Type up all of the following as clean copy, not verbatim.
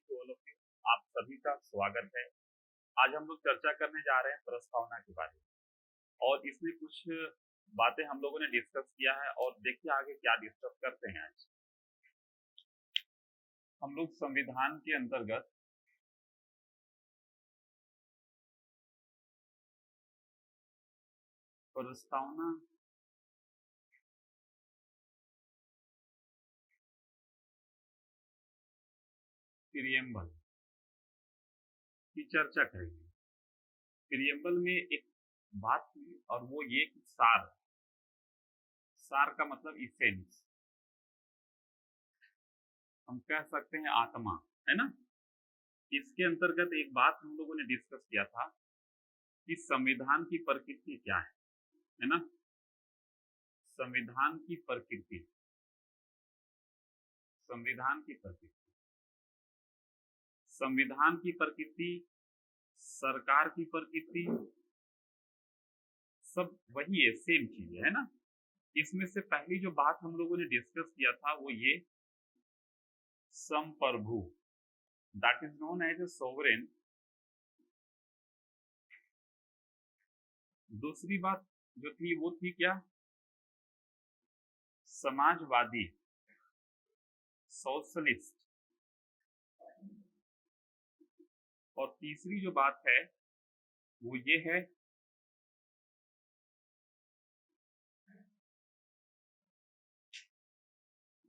To all of you. आप सभी का स्वागत है। आज हम लोग चर्चा करने जा रहे हैं प्रस्तावना के बारे में और इसमें कुछ बातें हम लोगों ने डिस्कस किया है और देखिए आगे क्या डिस्कस करते हैं। आज हम लोग संविधान के अंतर्गत प्रस्तावना प्रियम्बल की चर्चा करेंगे। प्रियम्बल में एक बात थी और वो ये कि सार का मतलब इसेंस, हम कह सकते हैं आत्मा, है ना। इसके अंतर्गत एक बात हम लोगों ने डिस्कस किया था कि संविधान की प्रकृति क्या है ना। संविधान की प्रकृति, संविधान की प्रकृति, संविधान की प्रकृति, सरकार की प्रकृति, सब वही है, सेम चीज है ना। इसमें से पहली जो बात हम लोगों ने डिस्कस किया था वो ये संप्रभु, that is known as a sovereign. दूसरी बात जो थी वो थी क्या, समाजवादी, सोशलिस्ट। और तीसरी जो बात है वो ये है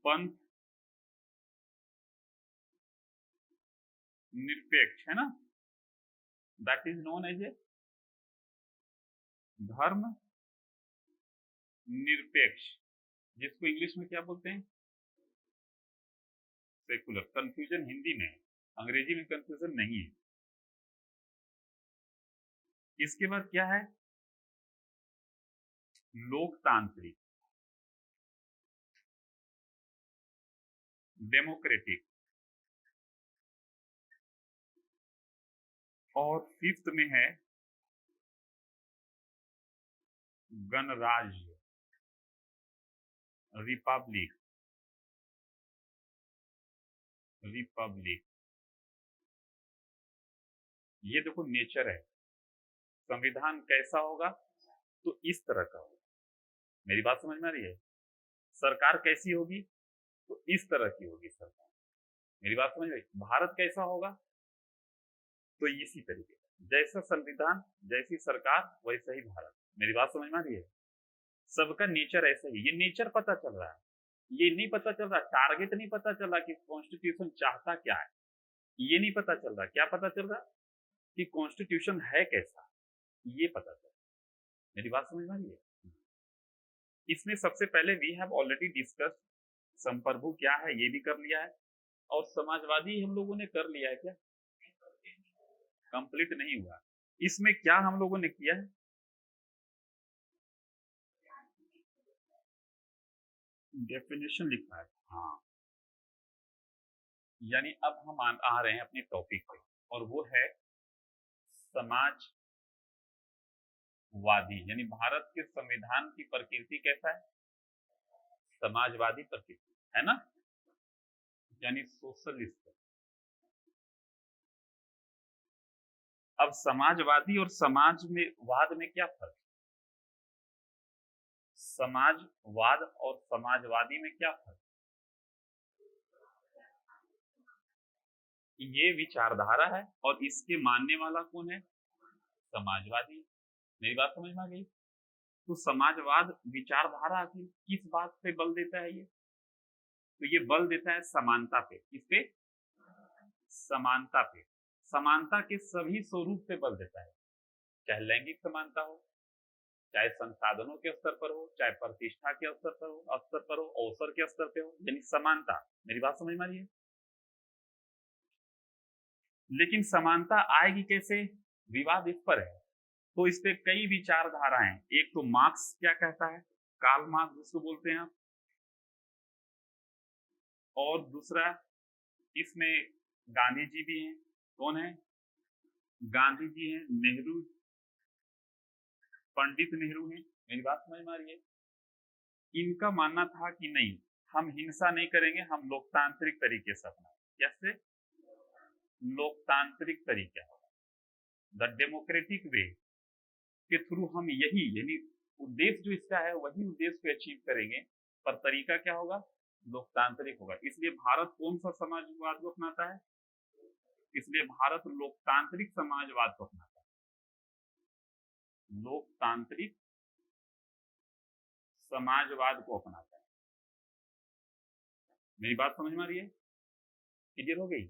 पंथ निरपेक्ष, है ना। That is known as a धर्म निरपेक्ष, जिसको इंग्लिश में क्या बोलते हैं, सेकुलर। कंफ्यूजन हिंदी में है, अंग्रेजी में कंफ्यूजन नहीं है। इसके बाद क्या है, लोकतांत्रिक, डेमोक्रेटिक। और फिफ्थ में है गणराज्य, रिपब्लिक, रिपब्लिक। ये देखो नेचर है, संविधान कैसा होगा तो इस तरह का होगा। मेरी बात समझ में आ रही है। सरकार कैसी होगी तो इस तरह की होगी सरकार। मेरी बात समझ में आई। भारत कैसा होगा तो इसी तरीके का, जैसा संविधान जैसी सरकार वैसा ही भारत। मेरी बात समझ में आ रही है। सबका नेचर ऐसा ही, ये नेचर पता चल रहा है। ये नहीं पता चल रहा, टारगेट नहीं पता चल रहा कि कॉन्स्टिट्यूशन चाहता क्या है, ये नहीं पता चल रहा। क्या पता चल रहा कि कॉन्स्टिट्यूशन है कैसा, ये पता चल रहा। मेरी बात समझ में आ रही है। इसमें सबसे पहले वी हैव ऑलरेडी डिस्कस संप्रभु क्या है, ये भी कर लिया है। और समाजवादी हम लोगों ने कर लिया है क्या, कंप्लीट नहीं हुआ। इसमें क्या हम लोगों ने किया है, डेफिनेशन लिखा है। हाँ, यानी अब हम आ रहे हैं अपने टॉपिक पे और वो है समाजवादी। यानी भारत के संविधान की प्रकृति कैसा है, समाजवादी प्रकृति, है ना, यानी सोशलिस्ट। अब समाजवादी और समाज में वाद में क्या फर्क, समाजवाद और समाजवादी में क्या फर्क। ये विचारधारा है और इसके मानने वाला कौन है, समाजवादी। मेरी बात समझ में आ गई। तो समाजवाद विचारधारा की किस बात पे बल देता है, ये तो ये बल देता है समानता पे। किस पे, समानता पे। समानता के सभी स्वरूप पे बल देता है, चाहे लैंगिक समानता हो, चाहे संसाधनों के स्तर पर हो, चाहे प्रतिष्ठा के स्तर पर हो, अवसर के स्तर पे हो, यानी समानता। मेरी बात समझ में आ रही है। लेकिन समानता आएगी कैसे, विवाद इस पर है। तो इस पे कई विचारधाराएं। एक तो मार्क्स क्या कहता है, कार्ल मार्क्स जिसको बोलते हैं आप। और दूसरा इसमें गांधी जी भी हैं। कौन है, गांधी जी हैं, नेहरू, पंडित नेहरू हैं। मेरी बात समझ में आ रही है। इनका मानना था कि नहीं, हम हिंसा नहीं करेंगे, हम लोकतांत्रिक तरीके से अपना। कैसे, लोकतांत्रिक तरीका होगा, द डेमोक्रेटिक वे के थ्रू हम यही यानी उद्देश्य जो इसका है वही उद्देश्य को अचीव करेंगे, पर तरीका क्या होगा, लोकतांत्रिक होगा। इसलिए भारत कौन सा समाजवाद को अपनाता है, इसलिए भारत लोकतांत्रिक समाजवाद को अपनाता है, लोकतांत्रिक समाजवाद को अपनाता है। मेरी बात समझ में आ रही है, क्लियर हो गई।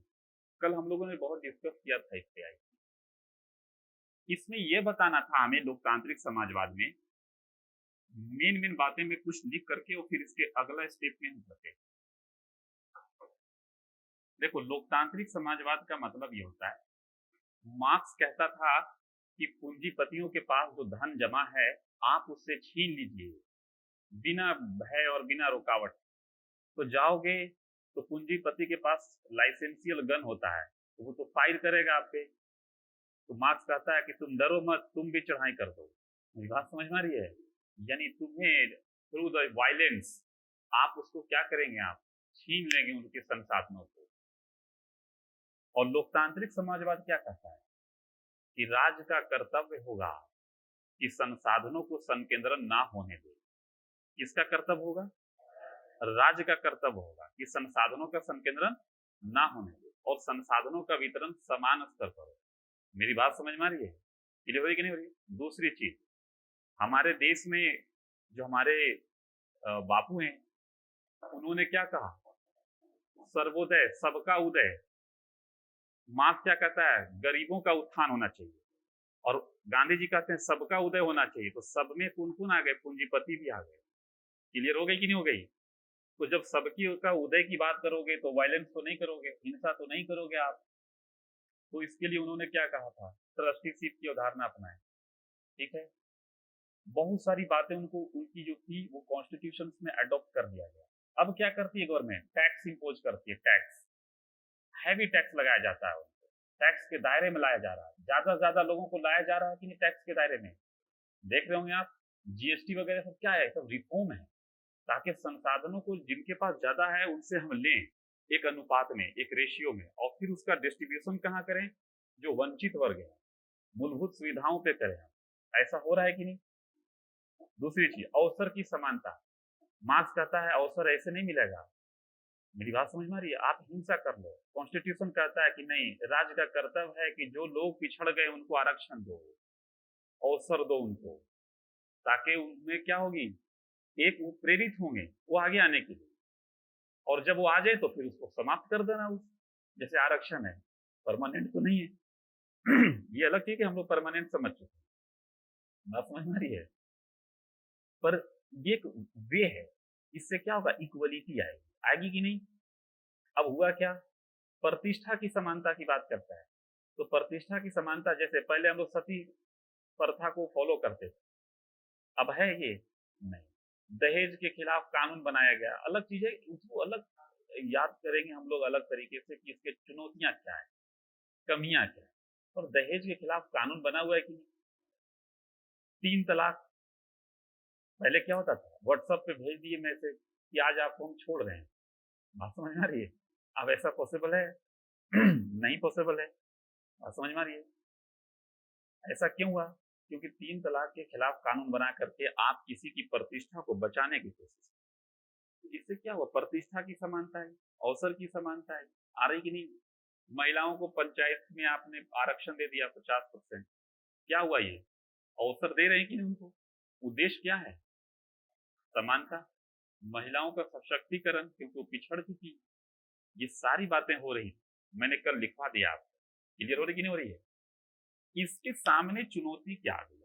कल हम लोगों ने बहुत डिस्कस किया था इससे आई, इसमें यह बताना था हमें लोकतांत्रिक समाजवाद में मेन बातें में कुछ लिख करके और फिर इसके अगला स्टेप में हम करते। देखो, लोकतांत्रिक समाजवाद का मतलब ये होता है, मार्क्स कहता था कि पूंजीपतियों के पास जो धन जमा है आप उससे छीन लीजिए बिना भय और बिना रुकावट। तो जाओगे तो पूंजीपति के पास लाइसेंसियल गन होता है, तो वो तो फायर करेगा आप पे। तो मार्क्स कहता है कि तुम डरो मत, तुम भी चढ़ाई कर दो। मेरी बात समझ में आ रही है, यानी तुम्हें थ्रू द वायलेंस आप उसको क्या करेंगे, आप छीन लेंगे उनके संसाधनों को। और लोकतांत्रिक समाजवाद क्या कहता है कि राज्य का कर्तव्य होगा कि संसाधनों को संकेंद्रण ना होने दे। किसका कर्तव्य होगा, राज्य का कर्तव्य होगा कि संसाधनों का संकेंद्रण ना होने दे और संसाधनों का वितरण समान स्तर पर हो। मेरी बात समझ में आ रही है, क्लियर हो रही कि नहीं हो रही। दूसरी चीज, हमारे देश में जो हमारे बापू हैं उन्होंने क्या कहा, सर्वोदय सबका उदय। मार्क्स क्या कहता है, गरीबों का उत्थान होना चाहिए, और गांधी जी कहते हैं सबका उदय होना चाहिए। तो सब में कौन कौन आ गए, पूंजीपति भी आ गए। क्लियर हो गई कि नहीं हो गई। तो जब सबकी का उदय की बात करोगे तो वायलेंस तो नहीं करोगे, हिंसा तो नहीं करोगे आप। तो इसके लिए उन्होंने क्या कहा था, ट्रस्टीशिप की अवधारणा अपनाए। ठीक है, बहुत सारी बातें उनको उनकी जो थी वो कॉन्स्टिट्यूशन में अडॉप्ट कर दिया गया। अब क्या करती है गवर्नमेंट, टैक्स इंपोज करती है, टैक्स हैवी टैक्स लगाया जाता है उनको, टैक्स के दायरे में लाया जा रहा है, ज्यादा से ज्यादा लोगों को लाया जा रहा है कि नहीं टैक्स के दायरे में। देख रहे होंगे आप, जीएसटी वगैरह सब क्या है, सब रिफॉर्म है, ताकि संसाधनों को जिनके पास ज्यादा है उनसे हम लें एक अनुपात में, एक रेशियो में, और फिर उसका डिस्ट्रीब्यूशन कहाँ करें, जो वंचित वर्ग है मूलभूत सुविधाओं पे करें। ऐसा हो रहा है कि नहीं। दूसरी चीज, अवसर की समानता। मार्क्स कहता है अवसर ऐसे नहीं मिलेगा। मेरी बात समझ में आ रही है, आप हिंसा कर लो, कॉन्स्टिट्यूशन कहता है कि नहीं, राज्य का कर्तव्य है कि जो लोग पिछड़ गए उनको आरक्षण दो, अवसर दो उनको, ताकि उनमें क्या होगी, एक वो प्रेरित होंगे वो आगे आने के लिए, और जब वो आ जाए तो फिर उसको समाप्त कर देना। उस जैसे आरक्षण है, परमानेंट तो नहीं है ये अलग चीज है, हम लोग परमानेंट समझ चुके हैं, बात समझ में आ रही है। पर ये एक वे है, इससे क्या होगा, इक्वलिटी आएगी, आएगी कि नहीं। अब हुआ क्या, प्रतिष्ठा की समानता की बात करता है। तो प्रतिष्ठा की समानता, जैसे पहले हम लोग सती प्रथा को फॉलो करते थे, अब है ये नहीं। दहेज के खिलाफ कानून बनाया गया, अलग चीज है, उसको अलग याद करेंगे हम लोग अलग तरीके से कि इसके चुनौतियां क्या है, कमियां क्या है। और दहेज के खिलाफ कानून बना हुआ है कि नहीं। 3 तलाक, पहले क्या होता था, व्हाट्सएप पे भेज दिए मैसेज कि आज आपको हम छोड़ रहे हैं, बात समझ में आ रही है। अब ऐसा पॉसिबल है नहीं पॉसिबल है, बात समझ में आ रही है। ऐसा क्यों हुआ, क्योंकि 3 तलाक के खिलाफ कानून बना करके आप किसी की प्रतिष्ठा को बचाने की कोशिश। इससे क्या हुआ, प्रतिष्ठा की समानता है, अवसर की समानता है, आ रही कि नहीं। महिलाओं को पंचायत में आपने आरक्षण दे दिया 50%, क्या हुआ, ये अवसर दे रहे हैं कि नहीं उनको। उद्देश्य क्या है, समानता, महिलाओं का सशक्तिकरण, क्योंकि वो पिछड़ चुकी। ये सारी बातें हो रही, मैंने कल लिखवा दिया आपको, क्लियर हो रही कि नहीं हो रही है। इसके सामने चुनौती क्या आ गई,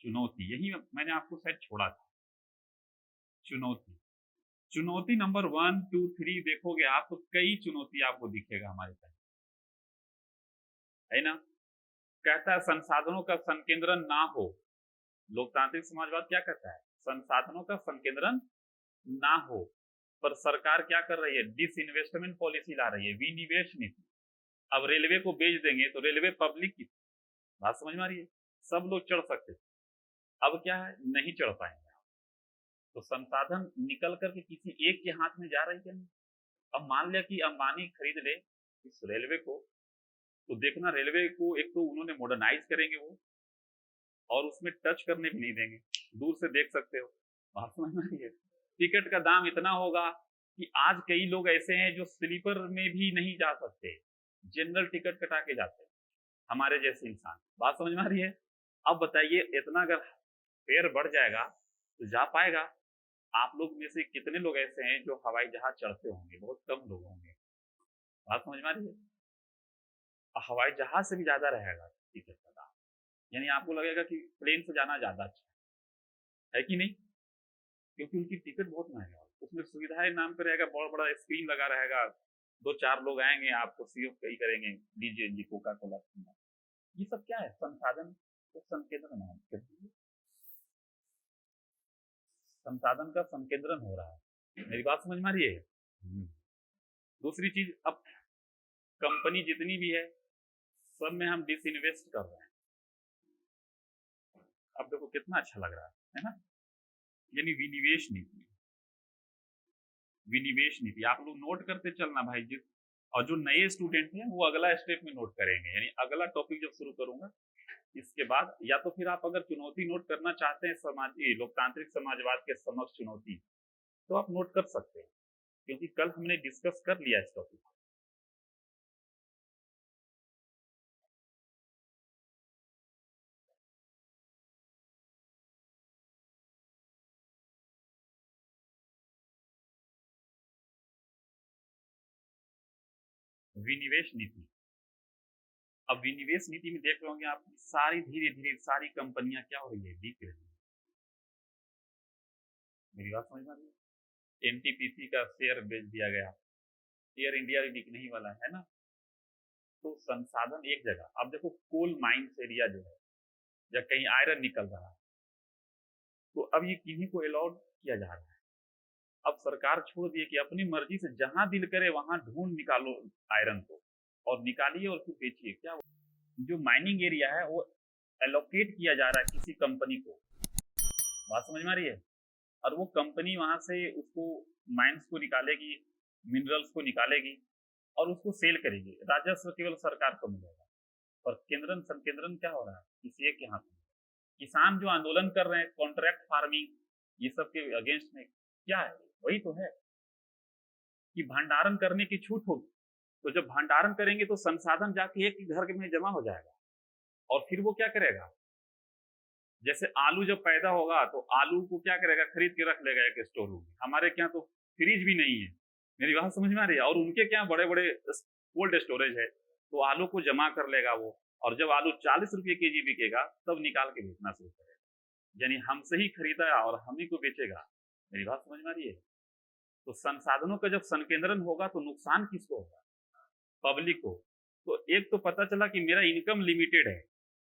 चुनौती यही मैंने आपको शायद छोड़ा था। चुनौती नंबर 1 2 3 देखोगे आप तो कई चुनौती आपको दिखेगा हमारे साथ, है ना। कहता है संसाधनों का संकेंद्रण ना हो। लोकतांत्रिक समाजवाद क्या कहता है, संसाधनों का संकेंद्रण ना हो, पर सरकार क्या कर रही है, डिसइन्वेस्टमेंट पॉलिसी ला रही है, विनिवेश नीति। अब रेलवे को बेच देंगे तो रेलवे पब्लिक की, बात समझ में आ रही है, सब लोग चढ़ सकते, अब क्या है, नहीं चढ़ पाएंगे। तो संसाधन निकल करके किसी एक के हाथ में जा रही है। अब मान लिया कि अंबानी खरीद ले इस रेलवे को, तो देखना रेलवे को एक तो उन्होंने मॉडर्नाइज करेंगे वो, और उसमें टच करने भी नहीं देंगे, दूर से देख सकते हो। बात समझ में आ रही है? टिकट का दाम इतना होगा कि आज कई लोग ऐसे हैं जो स्लीपर में भी नहीं जा सकते, जनरल टिकट कटा के जाते हैं, हमारे जैसे इंसान। बात समझ में आ रही है? अब बताइए इतना अगर फेयर बढ़ जाएगा तो जा पाएगा? आप लोग में से कितने लोग ऐसे हैं जो हवाई जहाज चढ़ते होंगे? बहुत कम लोग होंगे। बात समझ में आ रही है? हवाई जहाज से भी ज्यादा रहेगा टिकट का दाम, यानी आपको लगेगा कि प्लेन से जाना ज्यादा अच्छा है कि नहीं? क्योंकि उनकी टिकट बहुत महंगा है, उसमें सुविधाएं नाम पे रहेगा, बहुत बड़ा स्क्रीन लगा रहेगा, दो चार लोग आएंगे आपको सिर्फ कई करेंगे, लीजिए जी कोका कोला। ये सब क्या है? संसाधन को संकेंद्रण है, संसाधन का संकेंद्रण हो रहा है। मेरी बात समझ में आ रही है? दूसरी चीज, अब कंपनी जितनी भी है सब में हम डिसइन्वेस्ट कर रहे हैं। अब देखो कितना अच्छा लग रहा है ना? यानी विनिवेश नीति, विनिवेश नीति आप लोग नोट करते चलना भाई जी। और जो नए स्टूडेंट हैं वो अगला स्टेप में नोट करेंगे, यानी अगला टॉपिक जब शुरू करूंगा इसके बाद, या तो फिर आप अगर चुनौती नोट करना चाहते हैं, समाजी लोकतांत्रिक समाजवाद के समक्ष चुनौती, तो आप नोट कर सकते हैं, क्योंकि कल हमने डिस्कस कर लिया इस टॉपिक को। विनिवेश नीति, अब विनिवेश नीति में देख रहे आप सारी धीरे धीरे सारी कंपनियां क्या हो रही है? बिक रही है। मेरी बात समझ में आ रही है? एनटीपीसी का शेयर बेच दिया गया, एयर इंडिया भी बिकने ही वाला है ना। तो संसाधन एक जगह, अब देखो कोल माइंस एरिया जो है, या कहीं आयरन निकल रहा है, तो अब ये किन्हीं को अलाउड किया जा रहा है। अब सरकार छोड़ दी कि अपनी मर्जी से जहां दिल करे वहां ढूंढ निकालो आयरन को, और निकालिए और फिर बेचिए। क्या जो माइनिंग एरिया है वो एलोकेट किया जा रहा है किसी कंपनी को। बात समझ में आ रही है? और वो कंपनी वहां से उसको माइंस को निकालेगी, मिनरल्स को निकालेगी और उसको सेल करेगी। राजस्व केवल सरकार को मिलेगा, और केंद्रन संकेंद्रन क्या हो रहा है? किसी एक के हाथ में। किसान जो आंदोलन कर रहे हैं कॉन्ट्रैक्ट फार्मिंग ये सब के अगेंस्ट में, क्या है? वही तो है कि भंडारण करने की छूट होगी। तो जब भंडारण करेंगे तो संसाधन जाके एक ही घर में जमा हो जाएगा, और फिर वो क्या करेगा? जैसे आलू जब पैदा होगा तो आलू को क्या करेगा? खरीद के रख लेगा एक स्टोर रूम में। हमारे क्या तो फ्रिज भी नहीं है। मेरी बात समझ में आ रही है? और उनके क्या बड़े बड़े कोल्ड स्टोरेज है, तो आलू को जमा कर लेगा वो, और जब आलू 40 रुपये केजी बिकेगा तब निकाल के बेचना शुरू करेगा, यानी हमसे ही खरीदा और हम ही को बेचेगा। मेरी बात समझ में आ रही है? तो संसाधनों का जब संकेंद्रण होगा तो नुकसान किसको होगा? पब्लिक को। तो एक तो पता चला कि मेरा इनकम लिमिटेड है,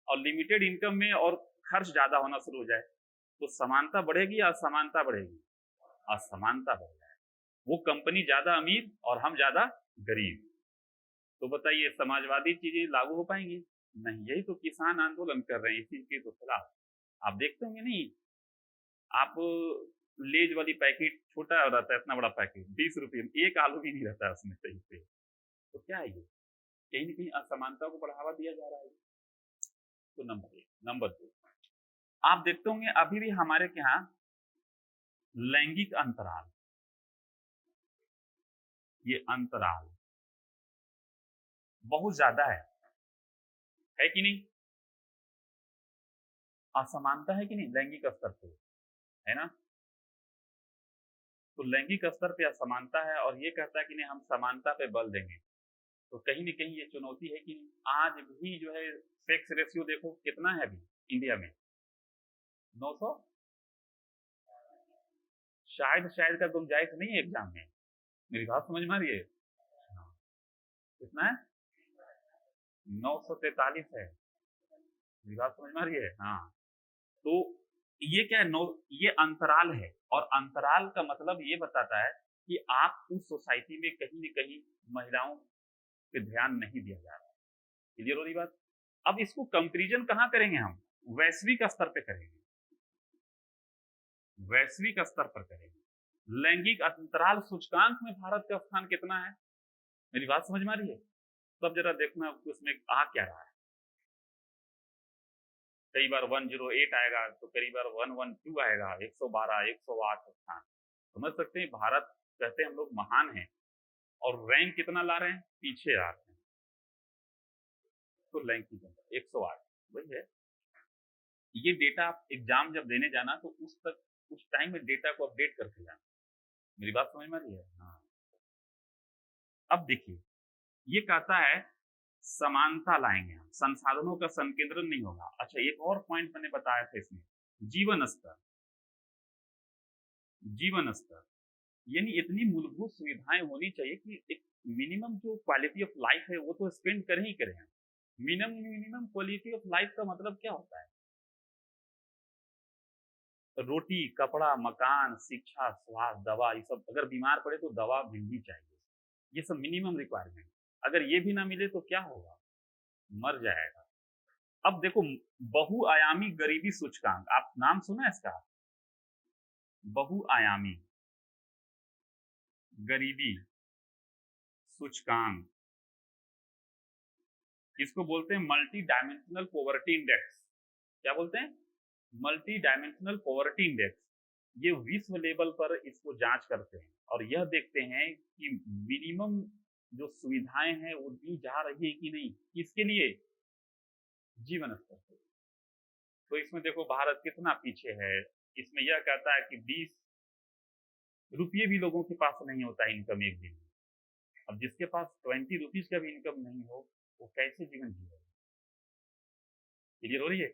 और लिमिटेड इनकम में और खर्च ज्यादा होना शुरू हो जाए तो समानता बढ़ेगी या असमानता बढ़ेगी? असमानता बढ़ जाए, वो कंपनी ज्यादा अमीर और हम ज्यादा गरीब। तो बताइए समाजवादी चीजें लागू हो पाएंगी? नहीं। यही तो किसान आंदोलन कर रहे हैं इसी के तो खिलाफ। आप देखते होंगे नहीं, आप लेज वाली पैकेट छोटा रहता है, इतना बड़ा पैकेट 20 रुपये में एक आलू भी नहीं रहता है उसमें सही से। तो क्या है ये? कहीं ना कहीं असमानता को बढ़ावा दिया जा रहा है। तो नंबर एक। नंबर दो, आप देखते होंगे अभी भी हमारे यहाँ लैंगिक अंतराल, ये अंतराल बहुत ज्यादा है कि नहीं? असमानता है कि नहीं लैंगिक स्तर पे, है ना? तो लैंगिक स्तर पे असमानता है, और ये कहता है कि नहीं हम समानता पे बल देंगे। तो कहीं ना कहीं ये चुनौती है कि आज भी जो है सेक्स रेशियो देखो कितना है अभी इंडिया में, 900। शायद शायद का गुंजाइश नहीं है एग्जाम में। मेरी बात समझ में आ रही है? हाँ। कितना है? 943 है। मेरी बात समझ में आ रही है? हाँ। तो ये क्या है? ये अंतराल है, और अंतराल का मतलब ये बताता है कि आप उस सोसाइटी में कहीं न कहीं महिलाओं पे ध्यान नहीं दिया जा रहा है। क्लियर हो रही बात? अब इसको कंपैरिजन कहाँ करेंगे हम? वैश्विक स्तर पे करेंगे, वैश्विक स्तर पर करेंगे। लैंगिक अंतराल सूचकांक में भारत का स्थान कितना है? मेरी बात समझ में आ रही है? तब जरा देखना उसमें आ क्या रहा है। कई बार 108 आएगा तो कई बार 112 आएगा, 112, 108 स्थान। समझ सकते हैं, भारत कहते हैं हम लोग महान हैं और रैंक कितना ला रहे हैं, पीछे आ रहे हैं। तो रैंक की 108 वही है। ये डेटा आप एग्जाम जब देने जाना तो उस टाइम में डेटा को अपडेट करके जाना। मेरी बात समझ में आ रही है? हाँ। अब देखिए, ये कहता है समानता लाएंगे हम, संसाधनों का संकेंद्रण नहीं होगा। अच्छा, एक और पॉइंट मैंने बताया था इसमें, जीवन स्तर। जीवन स्तर यानी इतनी मूलभूत सुविधाएं होनी चाहिए कि एक मिनिमम जो क्वालिटी ऑफ लाइफ है वो तो स्पेंड करें ही करें हम। मिनिमम क्वालिटी ऑफ लाइफ का मतलब क्या होता है? रोटी, कपड़ा, मकान, शिक्षा, स्वास्थ्य, दवा, ये सब। अगर बीमार पड़े तो दवा मिलनी चाहिए, ये सब मिनिमम रिक्वायरमेंट। अगर ये भी ना मिले तो क्या होगा? मर जाएगा। अब देखो, बहुआयामी गरीबी सूचकांक, आप नाम सुना है इसका? बहुआयामी गरीबी सूचकांक, इसको बोलते हैं मल्टी डायमेंशनल पॉवर्टी इंडेक्स। क्या बोलते हैं? Multi dimensional poverty index. ये विश्व लेवल पर इसको जांच करते हैं और यह देखते हैं कि मिनिमम जो सुविधाएं हैं वो दी जा रही है कि नहीं। किसके लिए? जीवन स्तर पर। तो इसमें देखो भारत कितना पीछे है। इसमें यह कहता है कि 20 रुपये भी लोगों के पास नहीं होता इनकम एक दिन में। अब जिसके पास 20 रुपीज का भी इनकम नहीं हो, वो कैसे जीवन जिएगा? क्लियर हो रही है?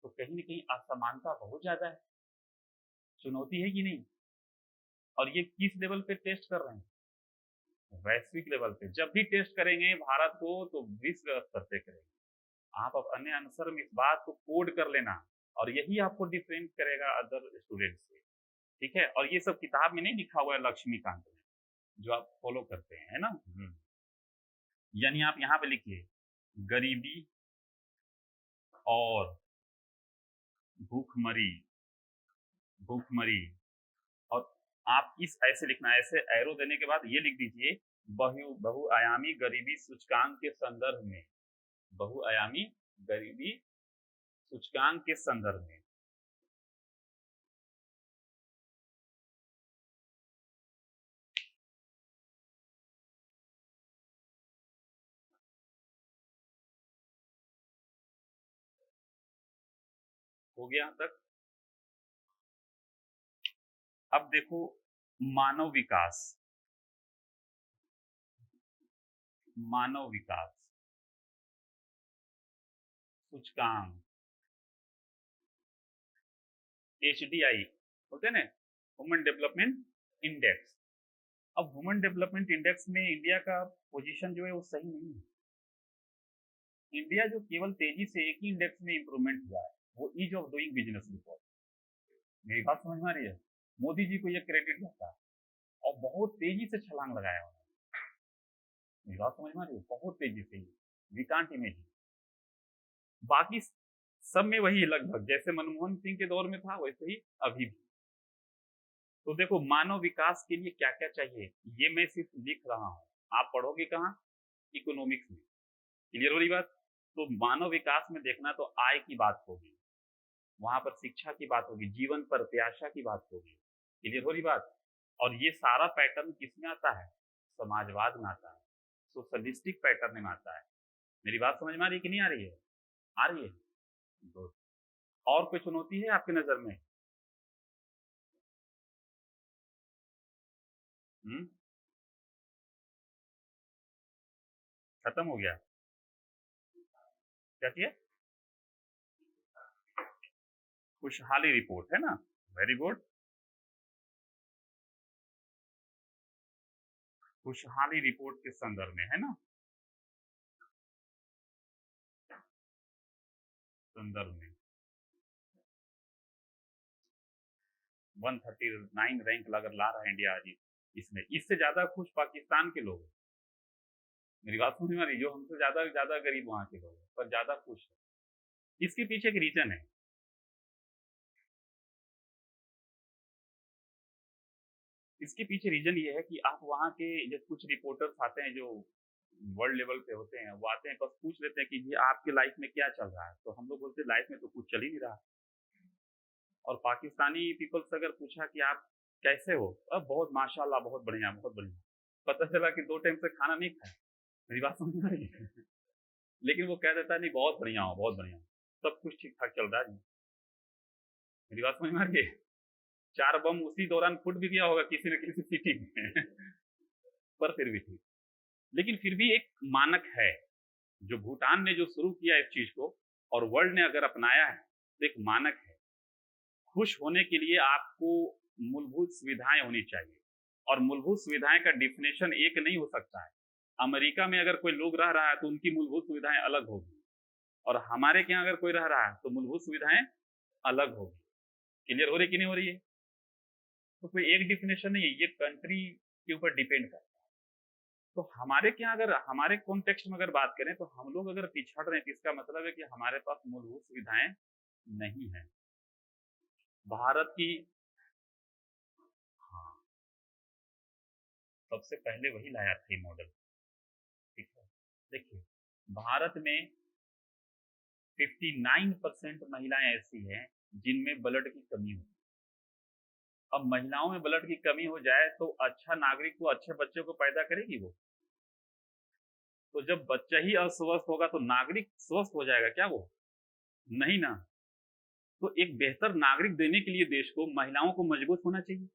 तो कहीं ना कहीं असमानता बहुत ज्यादा है, चुनौती है कि नहीं। और ये किस लेवल पे टेस्ट कर रहे हैं? वैश्विक लेवल पे। जब भी टेस्ट करेंगे भारत को तो विश्व स्तर पे करेंगे। आप अपने आंसर में इस बात को कोड कर लेना और यही आपको डिफरेंट करेगा अदर स्टूडेंट से। ठीक है? और ये सब किताब में नहीं लिखा हुआ है लक्ष्मीकांत में, जो आप फॉलो करते हैं, है ना। यानी आप यहाँ पे लिखिए गरीबी और भूखमरी। भूखमरी। और आप इस ऐसे लिखना है, ऐसे एरो देने के बाद ये लिख दीजिए बहुआयामी गरीबी सूचकांक के संदर्भ में। बहुआयामी गरीबी सूचकांक के संदर्भ में। हो गया तक? अब देखो मानव विकास। मानव विकास सूचकांक, HDI होते ना, ह्यूमन डेवलपमेंट इंडेक्स। अब ह्यूमन डेवलपमेंट इंडेक्स में इंडिया का पोजीशन जो है वो सही नहीं है। इंडिया जो केवल तेजी से एक ही इंडेक्स में इंप्रूवमेंट हुआ है, वो ease of doing business report. मेरी बात समझ में आ रही है? मोदी जी को यह क्रेडिट जाता है और बहुत तेजी से छलांग लगाया उन्होंने। मेरी बात समझ में आ रही है? बहुत तेजी से, वी कांट इमेजिन। बाकी सब में वही लगभग जैसे मनमोहन सिंह के दौर में था वैसे ही अभी भी। तो देखो मानव विकास के लिए क्या क्या चाहिए, ये मैं सिर्फ लिख रहा हूँ, आप पढ़ोगे कहाँ? इकोनॉमिक्स में। क्लियर हो रही बात? तो मानव विकास में देखना तो आय की बात होगी, वहां पर शिक्षा की बात होगी, जीवन पर प्रत्याशा की बात होगी। क्लियर हो रही बात? और ये सारा पैटर्न किसमें आता है? समाजवाद में आता है, सोशलिस्टिक पैटर्न में आता है। मेरी बात समझ में आ रही है कि नहीं आ रही है? आ रही है। गुड। और कोई चुनौती है आपकी नजर में? हम्म? खत्म हो गया? क्या किया? खुशहाली रिपोर्ट है ना, वेरी गुड। खुशहाली रिपोर्ट के संदर्भ में है ना, संदर्भ में 139 रैंक अगर ला रहा है इंडिया आज इसमें, इससे ज्यादा खुश पाकिस्तान के लोग हैं। मेरी बात समझ में आ रही? जो हमसे ज्यादा ज्यादा गरीब वहां के लोग हैं पर ज्यादा खुश है। इसके पीछे एक रीजन है। इसके पीछे रीजन ये है कि आप वहाँ के जो कुछ रिपोर्टर्स आते हैं जो वर्ल्ड लेवल पे होते हैं, वो आते हैं बस पूछ लेते हैं कि जी आपकी लाइफ में क्या चल रहा है, तो हम लोग बोलते हैं लाइफ में तो कुछ चल ही नहीं रहा। और पाकिस्तानी पीपल से अगर पूछा कि आप कैसे हो, अब बहुत माशाल्लाह, बहुत बढ़िया, बहुत बढ़िया। पता चला कि 2 टाइम से खाना नहीं खाया। मेरी बात समझ में आ रही है? लेकिन वो कह देता है नहीं बहुत बढ़िया हूँ, बहुत बढ़िया हूँ, सब कुछ ठीक-ठाक चल रहा है जी। मेरी बात समझ में आ रही है? 4 बम उसी दौरान फूट भी गया होगा किसी न किसी सिटी में। पर फिर भी ठीक। लेकिन फिर भी एक मानक है, जो भूटान ने जो शुरू किया इस चीज़ को और वर्ल्ड ने अगर अपनाया है, तो एक मानक है। खुश होने के लिए आपको मूलभूत सुविधाएं होनी चाहिए, और मूलभूत सुविधाएं का डिफिनेशन एक नहीं हो सकता है। अमेरिका में अगर कोई लोग रह रहा है तो उनकी मूलभूत सुविधाएं अलग होगी, और हमारे यहाँ अगर कोई रह रहा है तो मूलभूत सुविधाएं अलग होगी। क्लियर हो रही कि नहीं हो रही है? तो कोई एक डिफिनेशन नहीं है, ये कंट्री के ऊपर डिपेंड करता है। तो हमारे क्या, अगर हमारे कॉन्टेक्स्ट में अगर बात करें तो हम लोग अगर पिछड़ रहे हैं तो इसका मतलब है कि हमारे पास मूलभूत सुविधाएं नहीं है। भारत की, हाँ, सबसे पहले वही लाया था मॉडल। ठीक है, देखिए भारत में 59% महिलाएं ऐसी हैं जिनमें ब्लड की कमी होती है। अब महिलाओं में ब्लड की कमी हो जाए तो अच्छा नागरिक को, अच्छे बच्चे को पैदा करेगी वो? तो जब बच्चा ही अस्वस्थ होगा तो नागरिक स्वस्थ हो जाएगा क्या वो? नहीं ना। तो एक बेहतर नागरिक देने के लिए देश को महिलाओं को मजबूत होना चाहिए।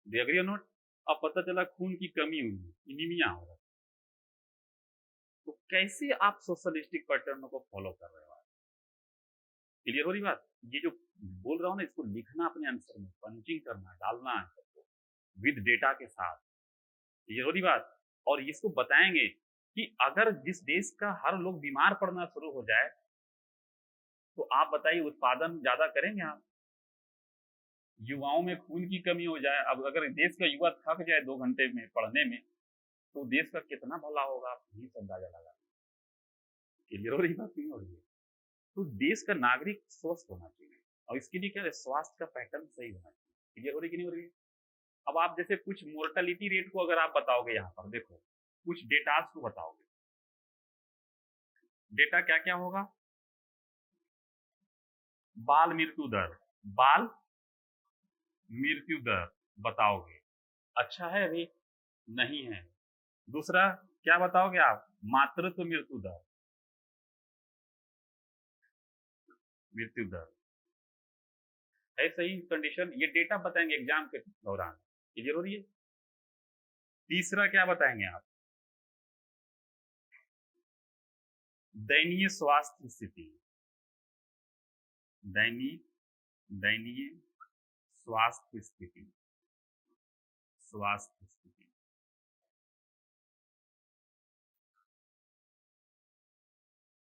डू एग्री और नॉट? अब पता चला खून की कमी हुई, इनीमिया हो रहा है, तो कैसे आप सोशलिस्टिक पैटर्न को फॉलो कर रहे हो? क्लियर हो रही बात? ये जो बोल रहा हूँ ना, इसको लिखना अपने आंसर में, पंचिंग करना, डालना आंसर को विद डेटा के साथ। क्लियर हो रही बात? और इसको बताएंगे कि अगर जिस देश का हर लोग बीमार पड़ना शुरू हो जाए तो आप बताइए उत्पादन ज्यादा करेंगे आप? युवाओं में खून की कमी हो जाए, अब अगर देश का युवा थक जाए 2 घंटे में पढ़ने में, तो देश का कितना भला होगा, आप यही से अंदाजा लगा। क्लियर हो रही बात नहीं हो रही है? तो देश का नागरिक स्वस्थ होना चाहिए, और इसके लिए क्या है, स्वास्थ्य का पैटर्न सही होना चाहिए। क्लियर हो रही कि नहीं हो रही है? अब आप जैसे कुछ मोर्टेलिटी रेट को अगर आप बताओगे, यहाँ पर देखो कुछ डेटास को बताओगे, डेटा क्या क्या होगा? बाल मृत्यु दर, बाल मृत्यु दर बताओगे, अच्छा है अभी? नहीं है। दूसरा क्या बताओगे आप? मातृत्व मृत्यु दर, मृत्यु दर है सही कंडीशन, ये डेटा बताएंगे एग्जाम के दौरान। क्लियर हो रही है? तीसरा क्या बताएंगे आप? दयनीय स्वास्थ्य स्थिति, दयनीय दयनीय स्वास्थ्य स्थिति, स्वास्थ्य स्थिति।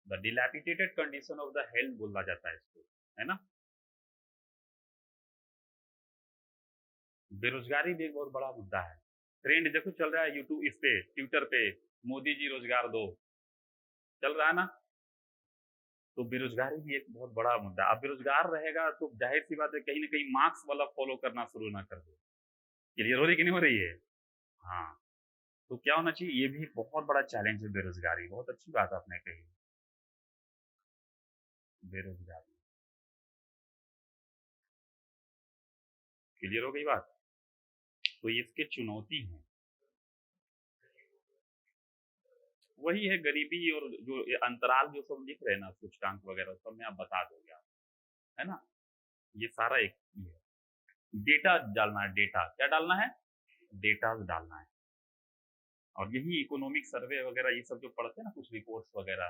The dilapidated condition of the health बोला जाता है इसको, है ना? बेरोजगारी भी एक बहुत बड़ा मुद्दा है। ट्रेंड देखो चल रहा है यूट्यूब, इस पे ट्विटर पे, मोदी जी रोजगार दो, चल रहा है ना? तो बेरोजगारी भी एक बहुत बड़ा मुद्दा। अब बेरोजगार रहेगा तो जाहिर सी बात है कहीं ना कहीं मार्क्स वाला फॉलो करना शुरू ना कर दे। क्लियर हो रही कि नहीं हो रही है? हाँ। तो क्या होना चाहिए, ये भी बहुत बड़ा चैलेंज है बेरोजगारी। बहुत अच्छी बात आपने कही, बेरोजगारी। क्लियर हो गई बात? तो इसके चुनौती है, वही है गरीबी, और जो ये अंतराल जो सब लिख रहे हैं ना सूचकांक वगैरह, सब में आप बता दोगे आप, है ना? ये सारा एक ही है। डेटा डालना है, डेटा क्या डालना है? डेटा डालना है। और यही इकोनॉमिक सर्वे वगैरह ये सब जो पढ़ते हैं ना, कुछ रिपोर्ट्स वगैरह,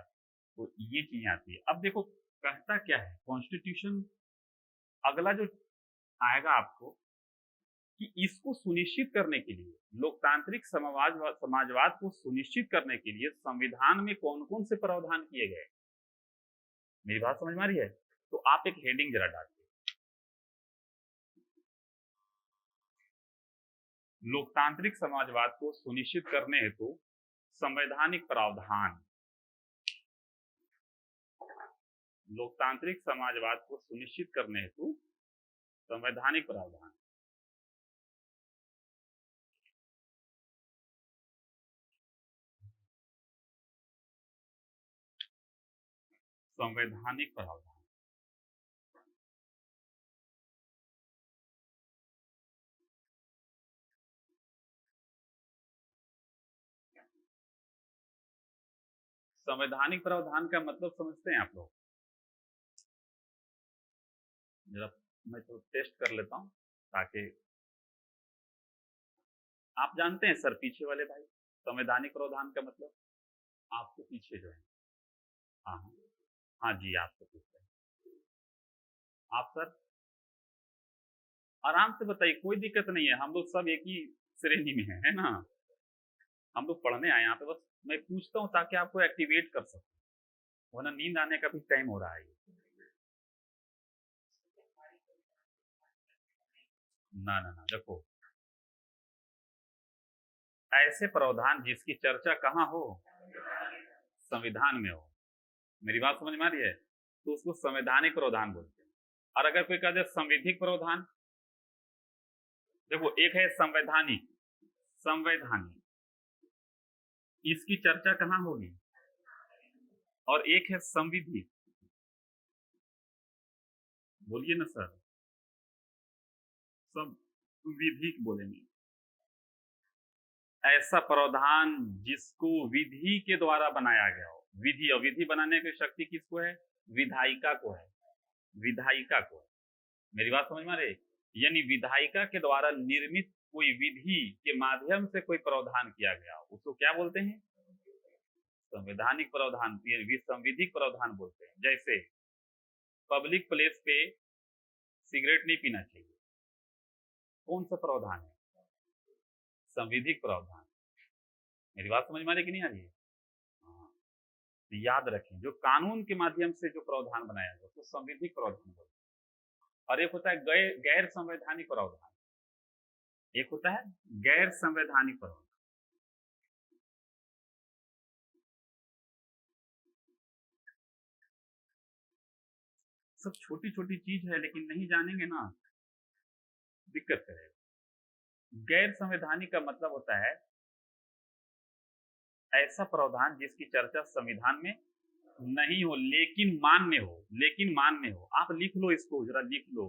तो ये चीजें आती है। अब देखो कहता क्या है कॉन्स्टिट्यूशन, अगला जो आएगा आपको, कि इसको सुनिश्चित करने के लिए, लोकतांत्रिक समाजवाद को सुनिश्चित करने के लिए संविधान में कौन कौन से प्रावधान किए गए। मेरी बात समझ में आ रही है? तो आप एक हेडिंग जरा डालिए, लोकतांत्रिक समाजवाद को सुनिश्चित करने हेतु संवैधानिक प्रावधान, लोकतांत्रिक समाजवाद को सुनिश्चित करने हेतु संवैधानिक प्रावधान। संवैधानिक प्रावधान। संवैधानिक प्रावधान का मतलब समझते हैं आप लोग? जरा मैं तो टेस्ट कर लेता हूं ताकि आप जानते हैं सर, पीछे वाले भाई, संवैधानिक प्रावधान का मतलब आपके पीछे जो है। हाँ हाँ हाँ जी, आपसे पूछ रहे हैं आप सर। आराम से बताइए, कोई दिक्कत नहीं है, हम लोग सब एक ही श्रेणी में है ना। हम लोग पढ़ने आए यहाँ पे, बस मैं पूछता हूँ ताकि आपको एक्टिवेट कर सकूं, वरना नींद आने का भी टाइम हो रहा है। ना ना ना, देखो, ऐसे प्रावधान जिसकी चर्चा कहाँ हो, संविधान में हो। मेरी बात समझ में आ रही है? तो उसको संवैधानिक प्रावधान बोलते हैं। और अगर कोई कह दे संवैधिक प्रावधान, देखो एक है संवैधानिक, संवैधानिक इसकी चर्चा कहाँ होगी, और एक है संविधि। बोलिए ना सर, संविधिक बोलेंगे। ऐसा प्रावधान जिसको विधि के द्वारा बनाया गया हो। विधि और विधि बनाने की शक्ति किसको है? विधायिका को है, विधायिका को है। मेरी बात समझ में आ रही? यानी विधायिका के द्वारा निर्मित कोई विधि के माध्यम से कोई प्रावधान किया गया हो, उसको क्या बोलते हैं? संवैधानिक प्रावधान, संविधिक प्रावधान बोलते हैं। जैसे पब्लिक प्लेस पे सिगरेट नहीं पीना चाहिए, कौन सा प्रावधान है? संविधिक प्रावधान। मेरी बात समझ में आ रही कि नहीं आ रही है? हाँ, तो याद रखें, जो कानून के माध्यम से जो प्रावधान बनाया गया तो संविधिक प्रावधान बोलते हैं। और एक होता है गैर संवैधानिक प्रावधान, एक होता है गैर संवैधानिक प्रावधान। सब छोटी छोटी चीज है, लेकिन नहीं जानेंगे ना दिक्कत करेगा। गैर संवैधानिक का मतलब होता है ऐसा प्रावधान जिसकी चर्चा संविधान में नहीं हो लेकिन मान्य हो, लेकिन मान्य हो। आप लिख लो इसको, जरा लिख लो।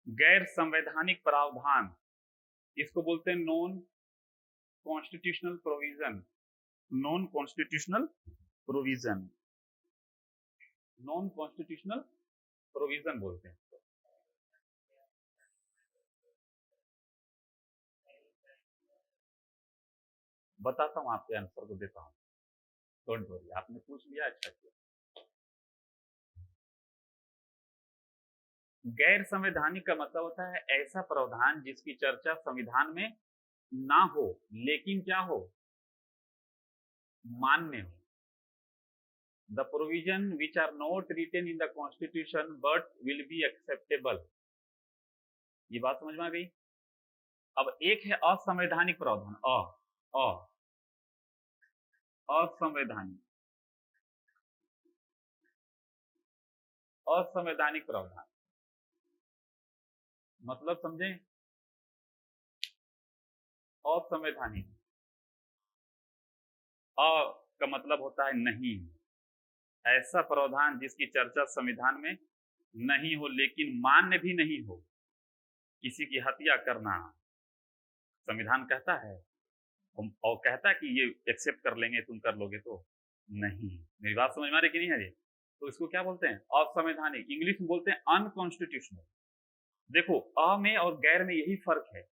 गैर संवैधानिक प्रावधान इसको बोलते हैं non constitutional provision. Non constitutional provision, non constitutional provision बोलते हैं। बताता हूं, आपके आंसर को देता हूं, डोंट वरी। आपने पूछ लिया, अच्छा किया। गैर संवैधानिक का मतलब होता है ऐसा प्रावधान जिसकी चर्चा संविधान में ना हो लेकिन क्या हो? मान्य हो। The provision which are not written in the constitution but will be acceptable. ये बात समझ में आ गई? अब एक है असंवैधानिक प्रावधान, असंवैधानिक, असंवैधानिक प्रावधान मतलब समझे? असंवैधानिक, अ का मतलब होता है नहीं। ऐसा प्रावधान जिसकी चर्चा संविधान में नहीं हो लेकिन मान्य भी नहीं हो। किसी की हत्या करना संविधान कहता है, और कहता है कि ये एक्सेप्ट कर लेंगे, तुम कर लोगे तो नहीं। मेरी बात समझ में आ रही कि नहीं आ रही? तो इसको क्या बोलते हैं? असंवैधानिक। इंग्लिश में बोलते हैं अनकॉन्स्टिट्यूशनल। देखो, अ में और गैर में यही फर्क है,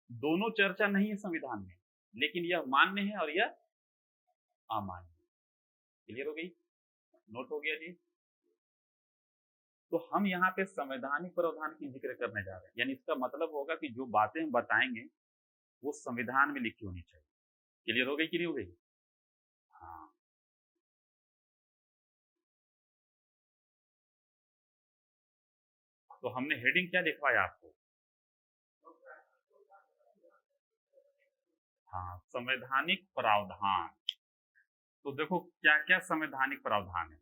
दोनों चर्चा नहीं है संविधान में, लेकिन यह मान्य है और यह अमान्य। क्लियर हो गई? नोट हो गया जी? तो हम यहाँ पे संवैधानिक प्रावधान की जिक्र करने जा रहे हैं, यानी इसका मतलब होगा कि जो बातें हम बताएंगे वो संविधान में लिखी होनी चाहिए। क्लियर हो गई कि नहीं हो गई? हाँ, तो हमने हेडिंग क्या लिखवाया आपको? हाँ, संवैधानिक प्रावधान। तो देखो क्या क्या संवैधानिक प्रावधान है।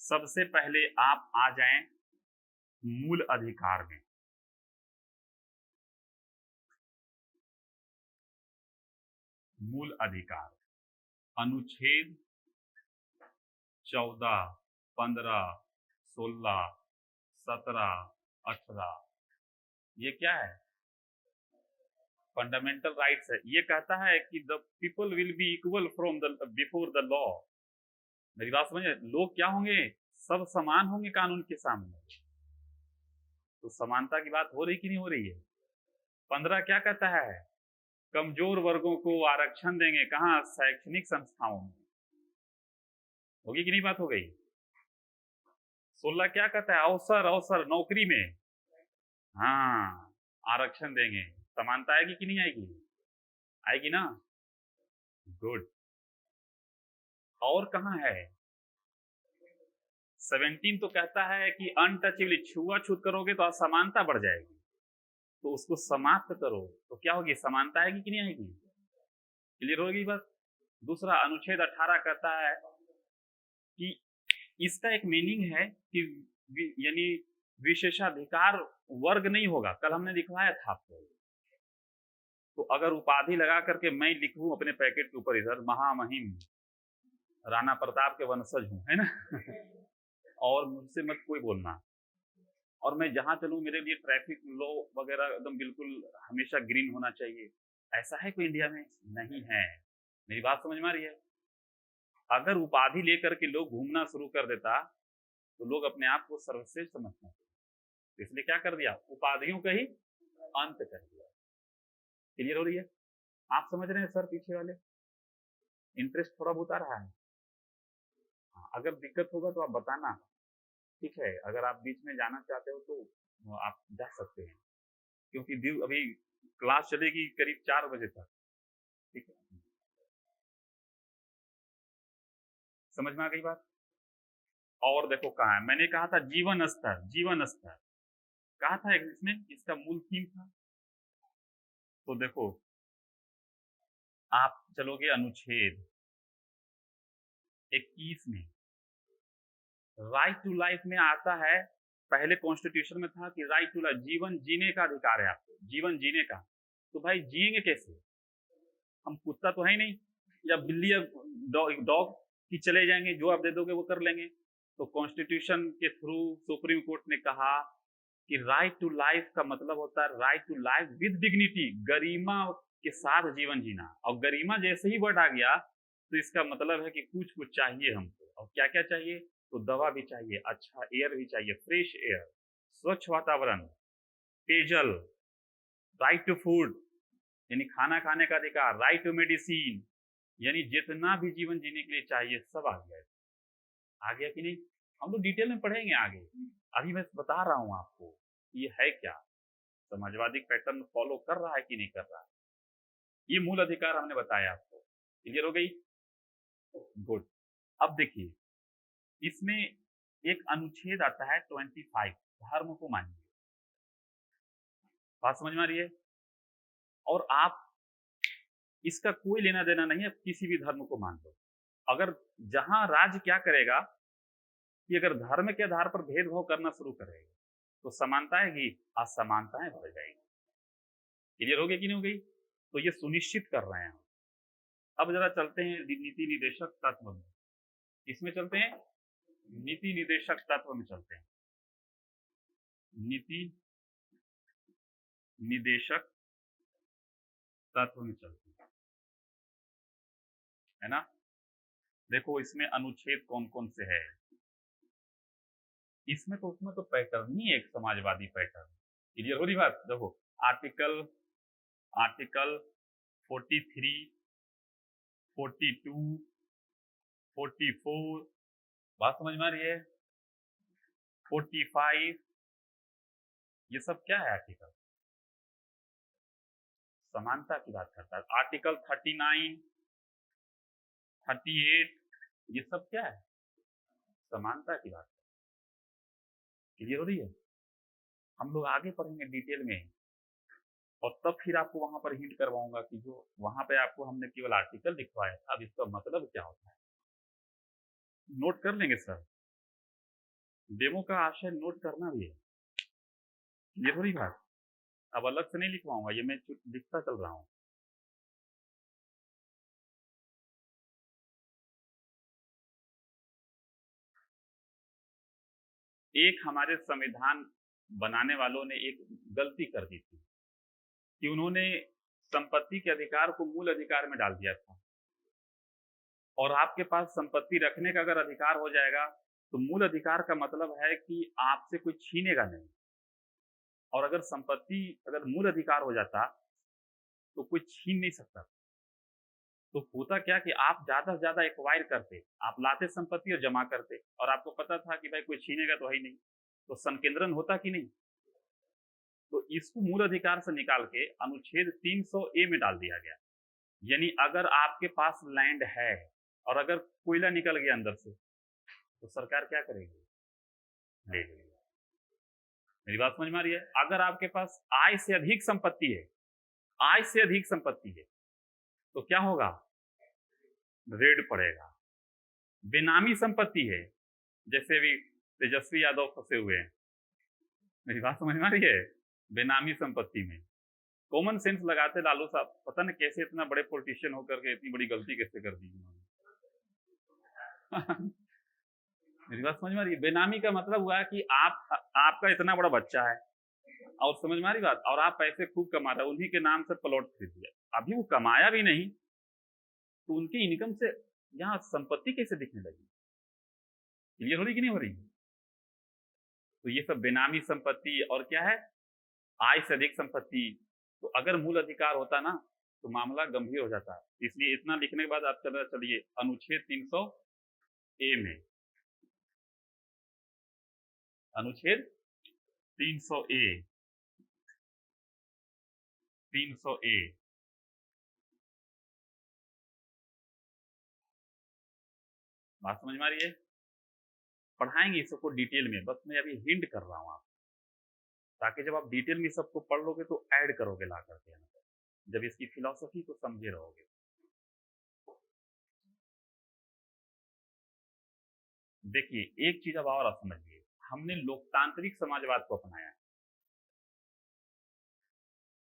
सबसे पहले आप आ जाएं मूल अधिकार में। मूल अधिकार, अनुच्छेद 14, 15, 16, 17, 18 ये क्या है? फंडामेंटल राइट्स है। ये कहता है कि the people will be equal from the before the law. मेरी बात समझे? लोग क्या होंगे? सब समान होंगे कानून के सामने। तो समानता की बात हो रही कि नहीं हो रही है? 15 क्या कहता है? कमजोर वर्गों को आरक्षण देंगे। कहाँ? शैक्षणिक संस्थाओं में। होगी कि नहीं? बात हो गई। 16 क्या कहता है? अवसर अवसर नौकरी में, हाँ, आरक्षण देंगे। समानता आएगी कि नहीं आएगी? आएगी ना? गुड। और कहाँ है? 17 तो कहता है कि अनटचेबल, छुआछूत करोगे तो असमानता बढ़ जाएगी, तो उसको समाप्त करो। तो क्या होगी? समानता आएगी कि नहीं आएगी? क्लियर होगी बात? दूसरा अनुच्छेद 18 कहता है कि इसका एक मीनिंग है कि यानी विशेषाधिकार वर्ग नहीं होगा। कल हमने दिखवाया था आपको। तो अगर उपाधि लगा करके मैं लिखूं अपने पैकेट के ऊपर इधर महामहिम राणा प्रताप के वंशज हूं, है ना और मुझसे मत कोई बोलना, और मैं जहां चलूं मेरे लिए ट्रैफिक लॉ वगैरह एकदम बिल्कुल हमेशा ग्रीन होना चाहिए, ऐसा है कोई इंडिया में? नहीं है। मेरी बात समझ में आ रही है? अगर उपाधि लेकर के लोग घूमना शुरू कर देता तो लोग अपने आप को सर्वश्रेष्ठ समझते हैं, तो इसलिए क्या कर दिया? उपाधियों का ही अंत कर दिया। क्लियर हो रही है? आप समझ रहे हैं सर? पीछे वाले इंटरेस्ट थोड़ा बहुत आ रहा है? हाँ, अगर दिक्कत होगा तो आप बताना, ठीक है? अगर आप बीच में जाना चाहते हो तो आप जा सकते हैं, क्योंकि अभी क्लास चलेगी करीब 4 बजे तक, ठीक है? समझ में आ गई बात? और देखो कहाँ है, मैंने कहा था जीवन स्तर, जीवन स्तर कहा था इसमें, इसका मूल थीम था। तो देखो आप चलोगे अनुच्छेद 21 में, राइट टू लाइफ में आता है, पहले कॉन्स्टिट्यूशन में था कि राइट टू लाइफ, जीवन जीने का अधिकार है आपको, जीवन जीने का। तो भाई जिएंगे कैसे? हम कुत्ता तो है ही नहीं, या बिल्ली या डॉग कि चले जाएंगे, जो आप दे दोगे वो कर लेंगे। तो कॉन्स्टिट्यूशन के थ्रू सुप्रीम कोर्ट ने कहा कि राइट टू लाइफ का मतलब होता है right to life with dignity, गरिमा के साथ जीवन जीना। और गरिमा जैसे ही वर्ड आ गया तो इसका मतलब है कि कुछ कुछ चाहिए हमको। और क्या क्या चाहिए? तो दवा भी चाहिए, अच्छा एयर भी चाहिए, फ्रेश एयर, स्वच्छ वातावरण, पेयजल, राइट टू फूड यानी खाना खाने का अधिकार, राइट टू मेडिसिन यानी जितना भी जीवन जीने के लिए चाहिए सब आ गया। आ गया कि नहीं? हम लोग डिटेल में पढ़ेंगे आगे, अभी मैं बता रहा हूं आपको ये है क्या, समाजवादी पैटर्न फॉलो कर रहा है कि नहीं कर रहा है। ये मूल अधिकार हमने बताया आपको। क्लियर हो गई? गुड। अब देखिए इसमें एक अनुच्छेद आता है 25, धर्म को मानिए। बात समझ में आ रही है? और आप इसका कोई लेना देना नहीं है, किसी भी धर्म को मान लो। अगर जहां राज्य क्या करेगा कि अगर धर्म के आधार पर भेदभाव करना शुरू करेगा तो समानता आएगी, असमानताएं बढ़ जाएगी। क्लियर हो गई कि नहीं हो गई? तो ये सुनिश्चित कर रहे हैं हम। अब जरा चलते हैं नीति निदेशक तत्व में। इसमें चलते हैं, नीति निदेशक तत्व में चलते हैं। नीति निदेशक तत्व में चलते हैं, है ना? देखो इसमें अनुच्छेद कौन कौन से है। इसमें तो पैटर्न ही एक समाजवादी पैटर्न। क्लियर हो रही बात? देखो आर्टिकल आर्टिकल 43, 42, 44, बात समझ में आ रही है? 45, ये सब क्या है? आर्टिकल समानता की बात करता है। आर्टिकल 39, 38, ये सब क्या है? समानता की बात। क्लियर हो रही है? हम लोग आगे पढ़ेंगे डिटेल में, और तब फिर आपको वहां पर हिंट करवाऊंगा कि जो वहां पे आपको हमने केवल आर्टिकल दिखवाया था, अब इसका मतलब क्या होता है। नोट कर लेंगे सर, डेमो का आशय नोट करना भी है। ये थोड़ी बात अब अलग से नहीं लिखवाऊंगा, ये मैं लिखता चल रहा हूँ। एक हमारे संविधान बनाने वालों ने एक गलती कर दी थी कि उन्होंने संपत्ति के अधिकार को मूल अधिकार में डाल दिया था। और आपके पास संपत्ति रखने का अगर अधिकार हो जाएगा तो मूल अधिकार का मतलब है कि आपसे कोई छीनेगा नहीं। और अगर संपत्ति अगर मूल अधिकार हो जाता तो कोई छीन नहीं सकता। तो होता क्या कि आप ज्यादा से ज्यादा एक्वायर करते, आप लाते संपत्ति और जमा करते, और आपको पता था कि भाई कोई छीनेगा तो है ही नहीं, तो संकेंद्रण होता कि नहीं। तो इसको मूल अधिकार से निकाल के अनुच्छेद 300A में डाल दिया गया। यानी अगर आपके पास लैंड है और अगर कोयला निकल गया अंदर से तो सरकार क्या करेगी? ले लेगी। मेरी बात समझ में आ रही है? अगर आपके पास आय से अधिक संपत्ति है, आय से अधिक संपत्ति है, तो क्या होगा? रेड पड़ेगा। बेनामी संपत्ति है, जैसे अभी तेजस्वी यादव फंसे हुए हैं, मेरी बात समझ में आ रही है? बेनामी संपत्ति में कॉमन सेंस लगाते लालू साहब, पता नहीं कैसे इतना बड़े पॉलिटिशियन होकर के इतनी बड़ी गलती कैसे कर दी उन्होंने। मेरी बात समझ में आ रही है? बेनामी का मतलब हुआ कि आपका इतना बड़ा बच्चा है और समझ में आ रही बात, और आप पैसे खूब कमा रहे, उन्हीं के नाम से प्लॉट खरीद लिया, अभी वो कमाया भी नहीं तो उनकी इनकम से यहाँ संपत्ति कैसे दिखने लगी? क्लियर हो रही कि नहीं हो रही? तो ये सब बेनामी संपत्ति और क्या है, आय से अधिक संपत्ति। तो अगर मूल अधिकार होता ना तो मामला गंभीर हो जाता है। इसलिए इतना लिखने के बाद आप चलिए अनुच्छेद 300A में, अनुच्छेद 300A 300A बात समझ में आ रही है? पढ़ाएंगे इस सबको डिटेल में, बस मैं अभी हिंट कर रहा हूँ आप, ताकि जब आप डिटेल में सबको पढ़ लोगे तो ऐड करोगे ला करके, जब इसकी फिलॉसफी को समझे रहोगे। देखिए एक चीज अब और आप समझिए, हमने लोकतांत्रिक समाजवाद को अपनाया है।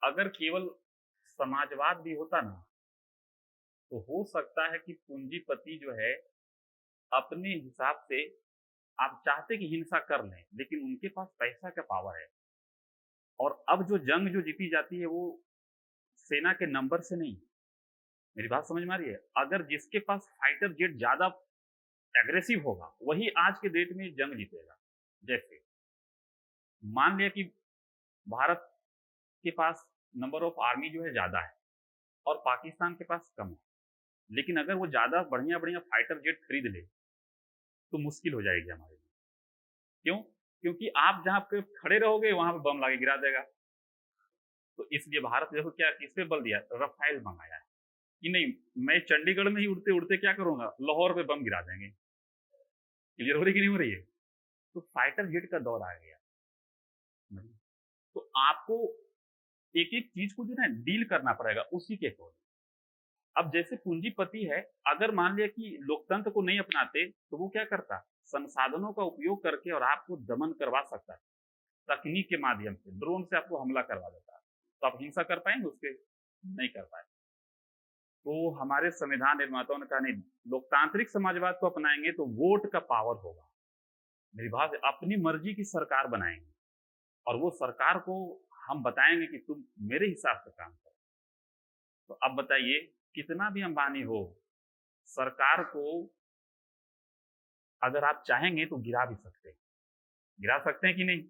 अगर केवल समाजवाद भी होता ना तो हो सकता है कि पूंजीपति जो है अपने हिसाब से, आप चाहते कि हिंसा कर लें लेकिन उनके पास पैसा का पावर है, और अब जो जंग जो जीती जाती है वो सेना के नंबर से नहीं। मेरी बात समझ में आ रही है? अगर जिसके पास फाइटर जेट ज्यादा एग्रेसिव होगा वही आज के डेट में जंग जीतेगा। जैसे मान लिया कि भारत के पास नंबर ऑफ आर्मी जो है ज्यादा है और पाकिस्तान के पास कम है, लेकिन अगर वो ज्यादा बढ़िया बढ़िया फाइटर जेट खरीद ले तो मुश्किल हो जाएगी हमारे लिए। क्यों? क्योंकि आप जहां पे खड़े रहोगे वहां पे बम लाके गिरा देगा। तो इसलिए भारत देखो क्या किस पे बल दिया, रफाइल मंगाया है कि नहीं मैं चंडीगढ़ में ही उड़ते उड़ते क्या करूंगा, लाहौर पे बम गिरा देंगे। क्लियर हो रही कि नहीं हो रही है? तो फाइटर जेट का दौर आ गया। तो आपको एक एक चीज को जो है डील करना पड़ेगा उसी के अकॉर्डिंग। अब जैसे पूंजीपति है, अगर मान लिया कि लोकतंत्र को नहीं अपनाते तो वो क्या करता, संसाधनों का उपयोग करके और आपको दमन करवा सकता है, तकनीक के माध्यम से ड्रोन से आपको हमला करवा देता। तो आप हिंसा कर पाएंगे उसके? नहीं कर पाए। तो हमारे संविधान निर्माताओं ने कहा नहीं, लोकतांत्रिक समाजवाद को अपनाएंगे तो वोट का पावर होगा। मेरी बात, अपनी मर्जी की सरकार बनाएंगे और वो सरकार को हम बताएंगे कि तुम मेरे हिसाब से काम करो। तो अब बताइए, कितना भी अंबानी हो, सरकार को अगर आप चाहेंगे तो गिरा भी सकते हैं। गिरा सकते हैं कि नहीं?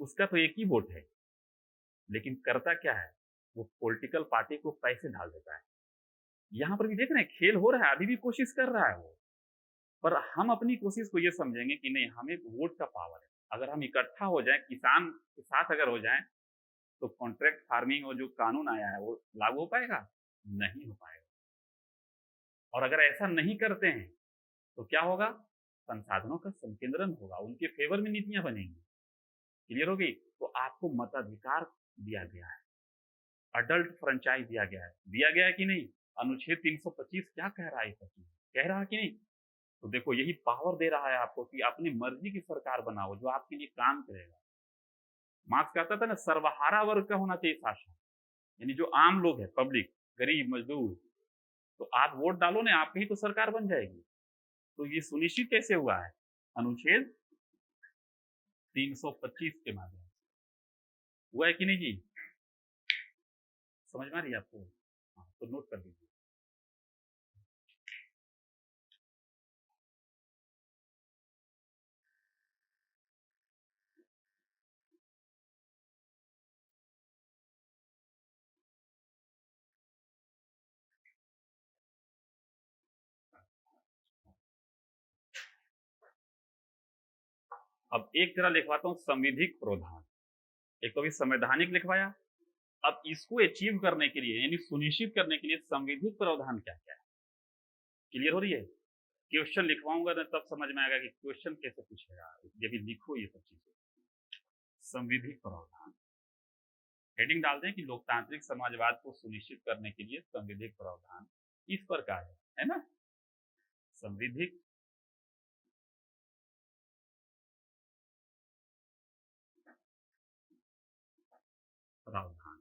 उसका तो एक ही वोट है, लेकिन करता क्या है, वो पॉलिटिकल पार्टी को पैसे डाल देता है। यहां पर भी देख रहे हैं खेल हो रहा है, अभी भी कोशिश कर रहा है वो, पर हम अपनी कोशिश को ये समझेंगे कि नहीं, हमें वोट का पावर है। अगर हम इकट्ठा हो जाए, किसान के साथ अगर हो जाए, तो कॉन्ट्रैक्ट फार्मिंग और जो कानून आया है वो लागू हो पाएगा? नहीं हो पाएगा। और अगर ऐसा नहीं करते हैं तो क्या होगा, संसाधनों का संकेंद्रण होगा, उनके फेवर में नीतियां बनेंगी। क्लियर होगी? तो आपको मताधिकार दिया गया है, अडल्ट फ्रेंचाइज दिया गया है। दिया गया है कि नहीं? अनुच्छेद 325 क्या कह रहा है? कह रहा है कि नहीं? तो देखो यही पावर दे रहा है आपको कि अपनी मर्जी की सरकार बनाओ जो आपके लिए काम करेगा। मार्क्स कहता था ना, सर्वहारा वर्ग का होना चाहिए शासन, यानी जो आम लोग है, पब्लिक, गरीब, मजदूर। तो आप वोट डालो ना, आपकी ही तो सरकार बन जाएगी। तो ये सुनिश्चित कैसे हुआ है? अनुच्छेद 325 के माध्यम से हुआ है कि नहीं जी? समझ में आ रही है आपको? हाँ, तो नोट कर लीजिए। अब एक तरह लिखवाता हूँ संविधिक प्रावधान, एक तो अभी संवैधानिक लिखवाया, अब इसको अचीव करने के लिए यानी सुनिश्चित करने के लिए संविधिक प्रावधान क्या क्या है, क्लियर हो रही है? क्वेश्चन लिखवाऊंगा ना तब समझ में आएगा कि क्वेश्चन कैसे पूछेगा, ये भी लिखो ये सब चीजें। संविधिक प्रावधान हेडिंग डाल दें कि लोकतांत्रिक समाजवाद को सुनिश्चित करने के लिए संविधिक प्रावधान इस प्रकार है ना? संविधिक प्रावधान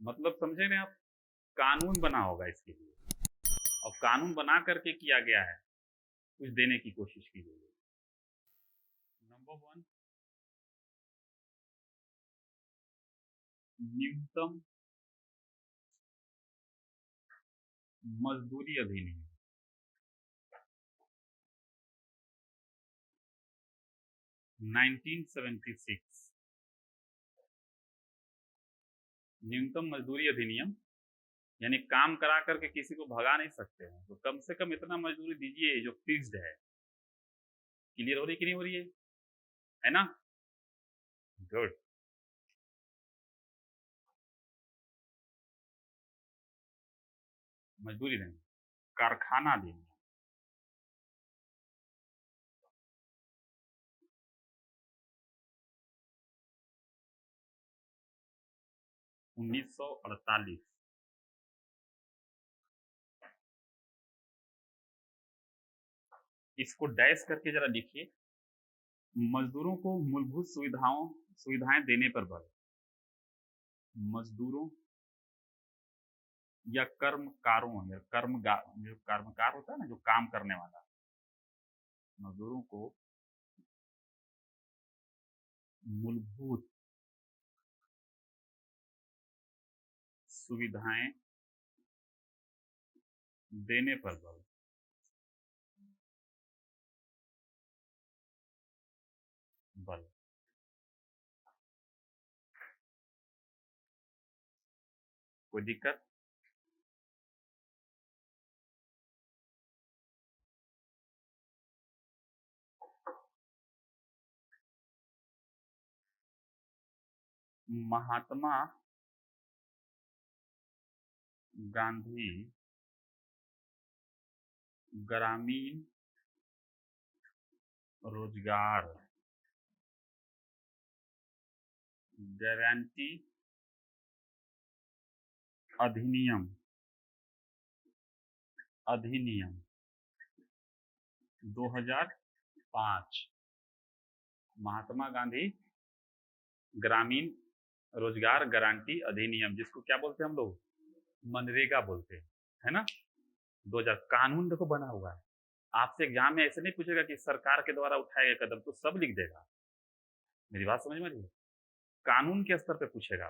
मतलब समझे ना आप, कानून बना होगा इसके लिए, और कानून बना करके किया गया है, कुछ देने की कोशिश की गई है। नंबर 1, न्यूनतम मजदूरी अधिनियम 1976, न्यूनतम मजदूरी अधिनियम यानी काम करा करके किसी को भगा नहीं सकते हैं, तो कम से कम इतना मजदूरी दीजिए जो फिक्स्ड है। क्लियर हो रही कि नहीं हो रही है ना? गुड। मजदूरी नहीं, कारखाना अधिनियम 1948, इसको डैश करके जरा लिखिए। मजदूरों को मूलभूत सुविधाएं देने पर बल, मजदूरों या कर्मकारों या जो कर्मकार होता है ना, जो काम करने वाला, मजदूरों को मूलभूत सुविधाएं देने पर बल, बल कोई दिक्कत? महात्मा गांधी ग्रामीण रोजगार गारंटी अधिनियम 2005, महात्मा गांधी ग्रामीण रोजगार गारंटी अधिनियम, जिसको क्या बोलते हैं हम लोग? मनरेगा बोलते हैं, है ना? 2000 कानून देखो बना हुआ है। आपसे एग्जाम में ऐसे नहीं पूछेगा कि सरकार के द्वारा उठाए गए कदम, तो सब लिख देगा। मेरी बात समझ में आ रही है? कानून के स्तर पे पूछेगा,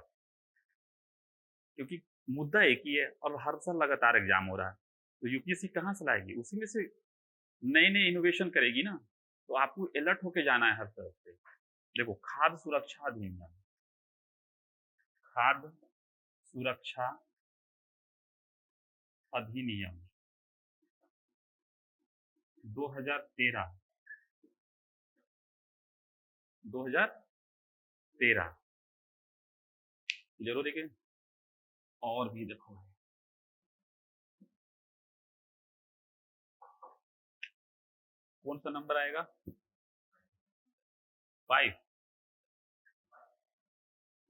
क्योंकि मुद्दा एक ही है और हर साल लगातार एग्जाम हो रहा है, तो यूपीएससी कहाँ से लाएगी? उसी में से नए नए इनोवेशन करेगी ना, तो आपको अलर्ट होके जाना है हर तरफ से। देखो, खाद्य सुरक्षा अधिनियम, खाद्य सुरक्षा अधिनियम 2013, 2013 क्लियर हो रही? और भी देखो, कौन सा नंबर आएगा? 5,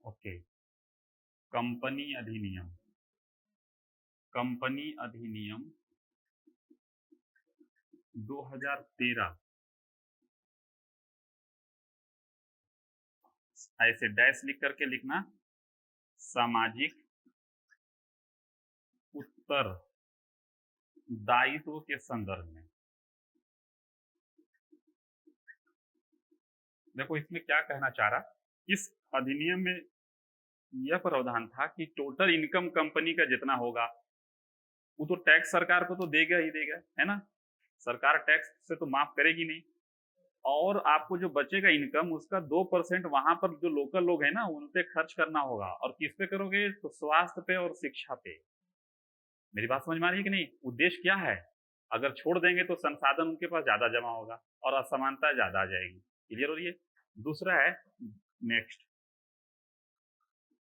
ओके। कंपनी अधिनियम, कंपनी अधिनियम 2013, ऐसे डैश लिख करके लिखना, सामाजिक उत्तरदायित्व के संदर्भ में, देखो इसमें क्या कहना चाह रहा, इस अधिनियम में यह प्रावधान था कि टोटल इनकम कंपनी का जितना होगा वो तो टैक्स सरकार को तो देगा ही देगा, है ना। सरकार टैक्स से तो माफ करेगी नहीं, और आपको जो बचेगा इनकम उसका 2% वहां पर जो लोकल लोग हैं ना उन पे खर्च करना होगा। और किस पे करोगे, तो स्वास्थ्य पे और शिक्षा पे। मेरी बात समझ में आ रही है कि नहीं। उद्देश्य क्या है, अगर छोड़ देंगे तो संसाधन उनके पास ज्यादा जमा होगा और असमानता ज्यादा आ जाएगी। क्लियर हो रही है। दूसरा है नेक्स्ट,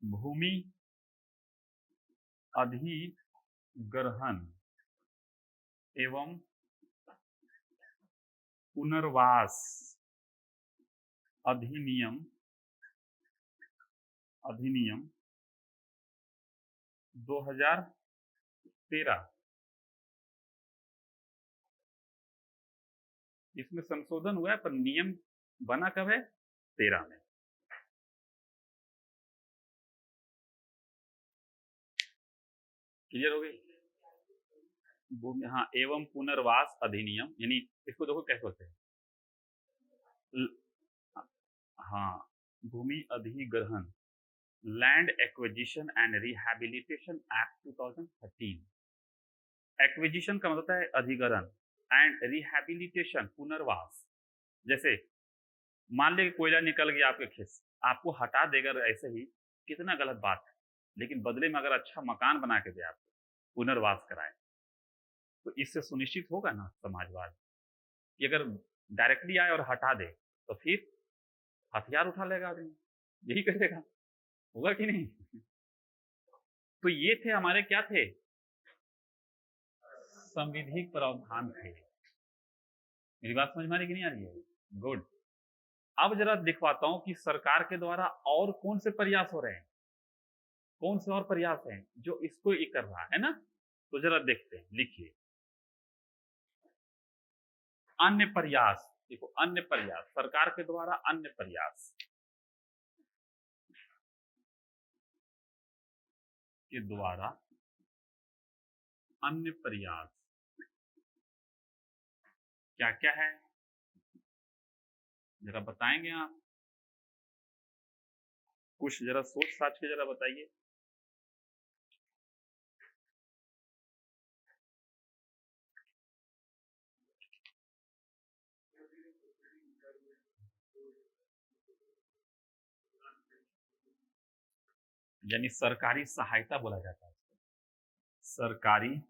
भूमि अधिग्रहण एवं पुनर्वास अधिनियम 2013। इसमें संशोधन हुआ है पर नियम बना कब है, 13 में। क्लियर हो गई। हाँ, एवं पुनर्वास अधिनियम, यानी इसको देखो कैसे होते हैं। हाँ, भूमि अधिग्रहण, land acquisition and rehabilitation act 2013। Acquisition का मतलब है अधिग्रहण, एंड रिहैबिलिटेशन पुनर्वास। जैसे मान लीजिए कोयला निकल गया आपके खेत से, आपको हटा देगा ऐसे ही, कितना गलत बात है। लेकिन बदले में अगर अच्छा मकान बना के दे, आपको पुनर्वास कराए, तो इससे सुनिश्चित होगा ना समाजवाद कि अगर डायरेक्टली आए और हटा दे तो फिर हथियार उठा लेगा आदमी, यही करेगा, होगा कि नहीं। तो ये थे हमारे, क्या थे, संविधिक प्रावधान थे। मेरी बात समझ में आ रही कि नहीं आ रही है। गुड। अब जरा दिखवाता हूं कि सरकार के द्वारा और कौन से प्रयास हो रहे हैं, कौन से और प्रयास हैं जो इसको ये कर रहा है ना। तो जरा देखते हैं, लिखिए अन्य प्रयास। देखो अन्य प्रयास, सरकार के द्वारा अन्य प्रयास के द्वारा अन्य प्रयास क्या क्या है, जरा बताएंगे आप, कुछ जरा सोच साच के जरा बताइए। यानी सरकारी सहायता बोला जाता है, सरकारी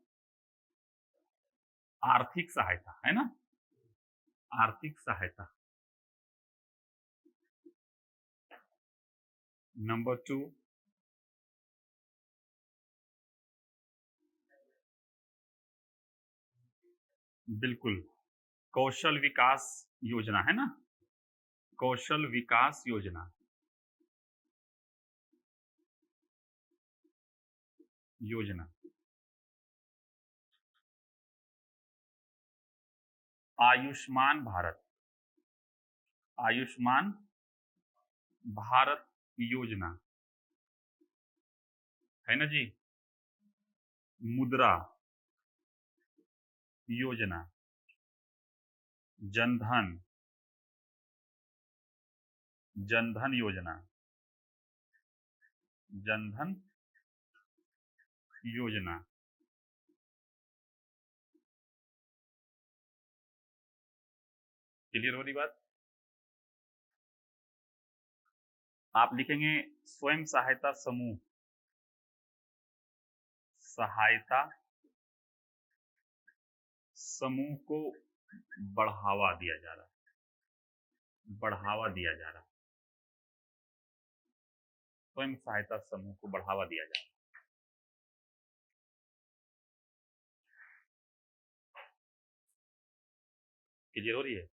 आर्थिक सहायता, है ना, आर्थिक सहायता। नंबर 2, बिल्कुल, कौशल विकास योजना, है ना, कौशल विकास योजना, योजना। आयुष्मान भारत, आयुष्मान भारत योजना, है ना जी। मुद्रा योजना, जनधन, जनधन योजना, जनधन योजना। क्लियर हो रही बात। आप लिखेंगे स्वयं सहायता समूह, सहायता समूह को बढ़ावा दिया जा रहा है, बढ़ावा दिया जा रहा है, स्वयं सहायता समूह को बढ़ावा दिया जा रहा है। क्लियर हो रही है।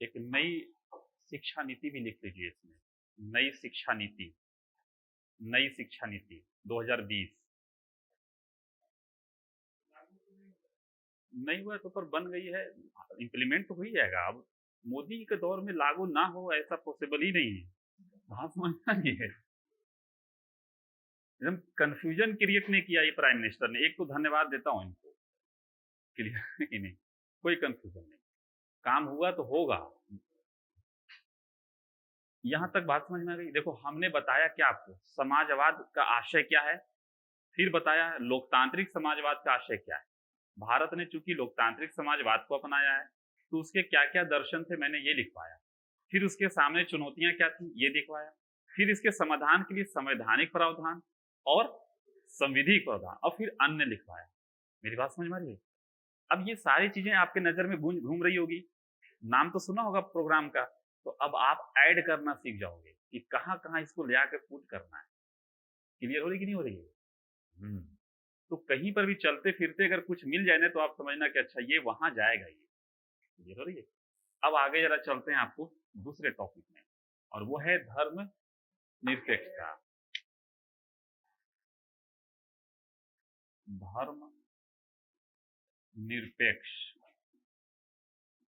एक नई शिक्षा नीति भी लिख लीजिए इसमें, नई शिक्षा नीति, नई शिक्षा नीति 2020। नहीं हुआ तो पर बन गई है, इम्प्लीमेंट तो हो ही जाएगा अब। मोदी के दौर में लागू ना हो ऐसा पॉसिबल ही नहीं है। बात समझना नहीं है, एकदम कंफ्यूजन क्रिएट नहीं किया ये प्राइम मिनिस्टर ने। एक तो धन्यवाद देता हूँ इनको, क्लियर है कि नहीं, कोई कंफ्यूजन नहीं, काम हुआ तो होगा। यहां तक बात समझ में आ गई। देखो हमने बताया क्या आपको, समाजवाद का आशय क्या है, फिर बताया लोकतांत्रिक समाजवाद का आशय क्या है। भारत ने चूंकि लोकतांत्रिक समाजवाद को अपनाया है तो उसके क्या क्या दर्शन थे मैंने ये लिखवाया, फिर उसके सामने चुनौतियां क्या थी ये दिखवाया, फिर इसके समाधान के लिए संवैधानिक प्रावधान और संविधिक प्रावधान और फिर अन्य लिखवाया। मेरी बात समझ में आ रही है। अब ये सारी चीजें आपके नजर में घूम रही होगी, नाम तो सुना होगा प्रोग्राम का, तो अब आप ऐड करना सीख जाओगे कि कहाँ कहाँ इसको ले आकर पुट करना है। क्लियर हो रही कि नहीं हो रही है? तो कहीं पर भी चलते फिरते अगर कुछ मिल जाए ना तो आप समझना कि अच्छा ये वहां जाएगा, ये हो रही है। अब आगे जरा चलते हैं आपको दूसरे टॉपिक में, और वो है धर्म निरपेक्षता। धर्म निरपेक्ष,